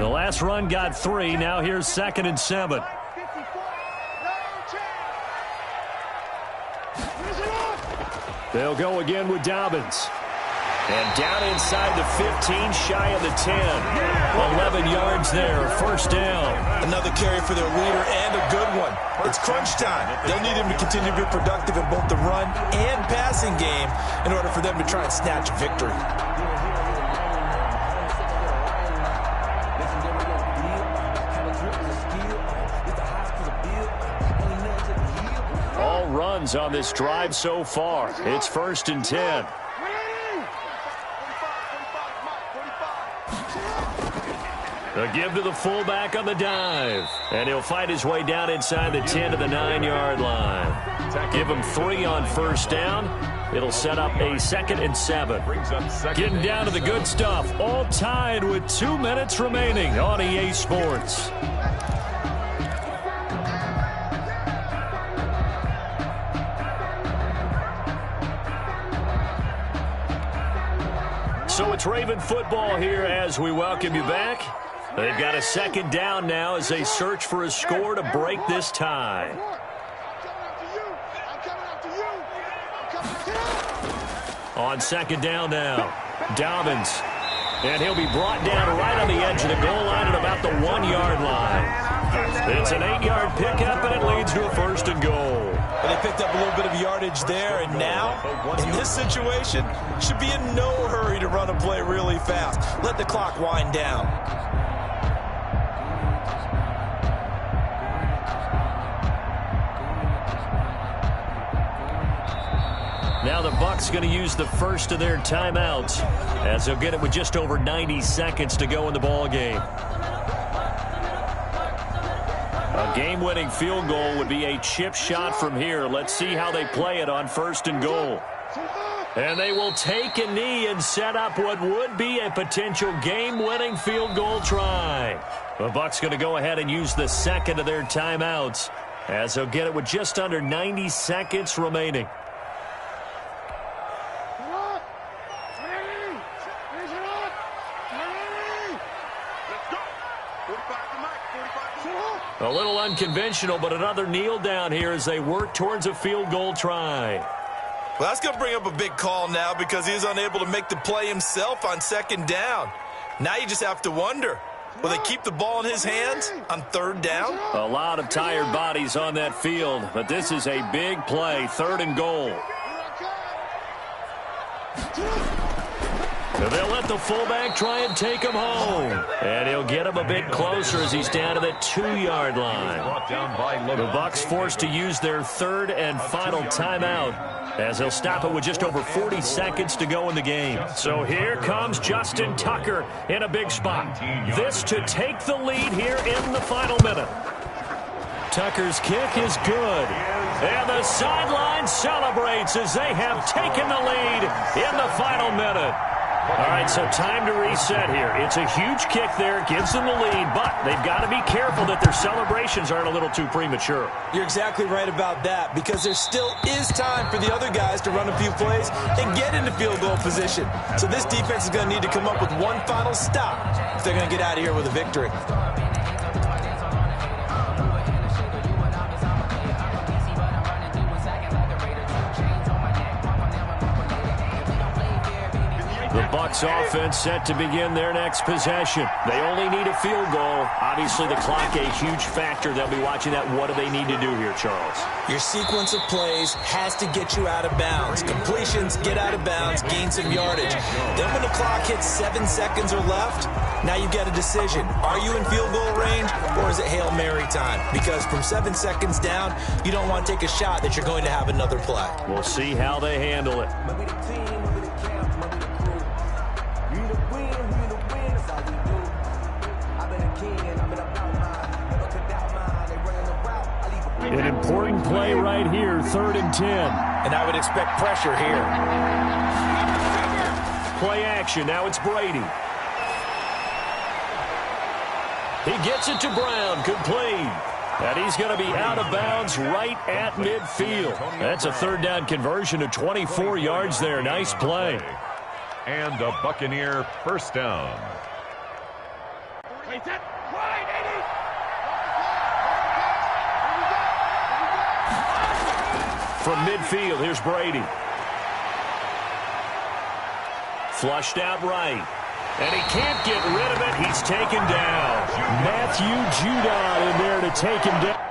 B: The last run got 3. Now here's 2nd and 7. They'll go again with Dobbins. And down inside the 15, shy of the 10. 11 yards there, 1st down.
D: Another carry for their leader and a good one. It's crunch time. They'll need him to continue to be productive in both the run and passing game in order for them to try and snatch victory.
B: All runs on this drive so far. It's 1st and 10. A give to the fullback on the dive. And he'll fight his way down inside the 10 to the 9-yard line. Give him 3 on 1st down. It'll set up a 2nd and 7. Getting down to the good stuff. All tied with 2 minutes remaining on EA Sports. So it's Raven football here as we welcome you back. They've got a 2nd down now as they search for a score to break this tie. On 2nd down now, Dobbins. And he'll be brought down right on the edge of the goal line at about the 1-yard line. It's an 8-yard pickup, and it leads to a 1st and goal.
D: But they picked up a little bit of yardage there, and now, in this situation, should be in no hurry to run a play really fast. Let the clock wind down.
B: Now the Bucs going to use the first of their timeouts as they'll get it with just over 90 seconds to go in the ball game. A game-winning field goal would be a chip shot from here. Let's see how they play it on 1st and goal. And they will take a knee and set up what would be a potential game-winning field goal try. The Bucs going to go ahead and use the 2nd of their timeouts as they'll get it with just under 90 seconds remaining. A little unconventional, but another kneel down here as they work towards a field goal try.
D: Well, that's going to bring up a big call now because he is unable to make the play himself on 2nd down. Now you just have to wonder, will they keep the ball in his hands on 3rd down?
B: A lot of tired bodies on that field, but this is a big play, 3rd and goal. They'll let the fullback try and take him home. And he'll get him a bit closer as he's down to the 2-yard line. The Bucs forced to use their 3rd and final timeout as they'll stop it with just over 40 seconds to go in the game. So here comes Justin Tucker in a big spot. This to take the lead here in the final minute. Tucker's kick is good. And the sideline celebrates as they have taken the lead in the final minute. All right, so time to reset here. It's a huge kick there, gives them the lead, but they've got to be careful that their celebrations aren't a little too premature.
D: You're exactly right about that because there still is time for the other guys to run a few plays and get into field goal position. So this defense is going to need to come up with one final stop if they're going to get out of here with a victory.
B: The Bucs offense set to begin their next possession. They only need a field goal. Obviously, the clock a huge factor. They'll be watching that. What do they need to do here, Charles?
D: Your sequence of plays has to get you out of bounds. Completions, get out of bounds, gain some yardage. Then when the clock hits 7 seconds or left, now you get a decision. Are you in field goal range or is it Hail Mary time? Because from 7 seconds down, you don't want to take a shot that you're going to have another play.
B: We'll see how they handle it. An important play right here, 3rd and 10.
D: And I would expect pressure here.
B: Play action, now it's Brady. He gets it to Brown, complete. And he's going to be out of bounds right at midfield. That's a 3rd down conversion of 24 yards there. Nice play.
C: And a Buccaneer 1st down.
B: From midfield, here's Brady. Flushed out right. And he can't get rid of it. He's taken down. Matthew Judon in there to take him down.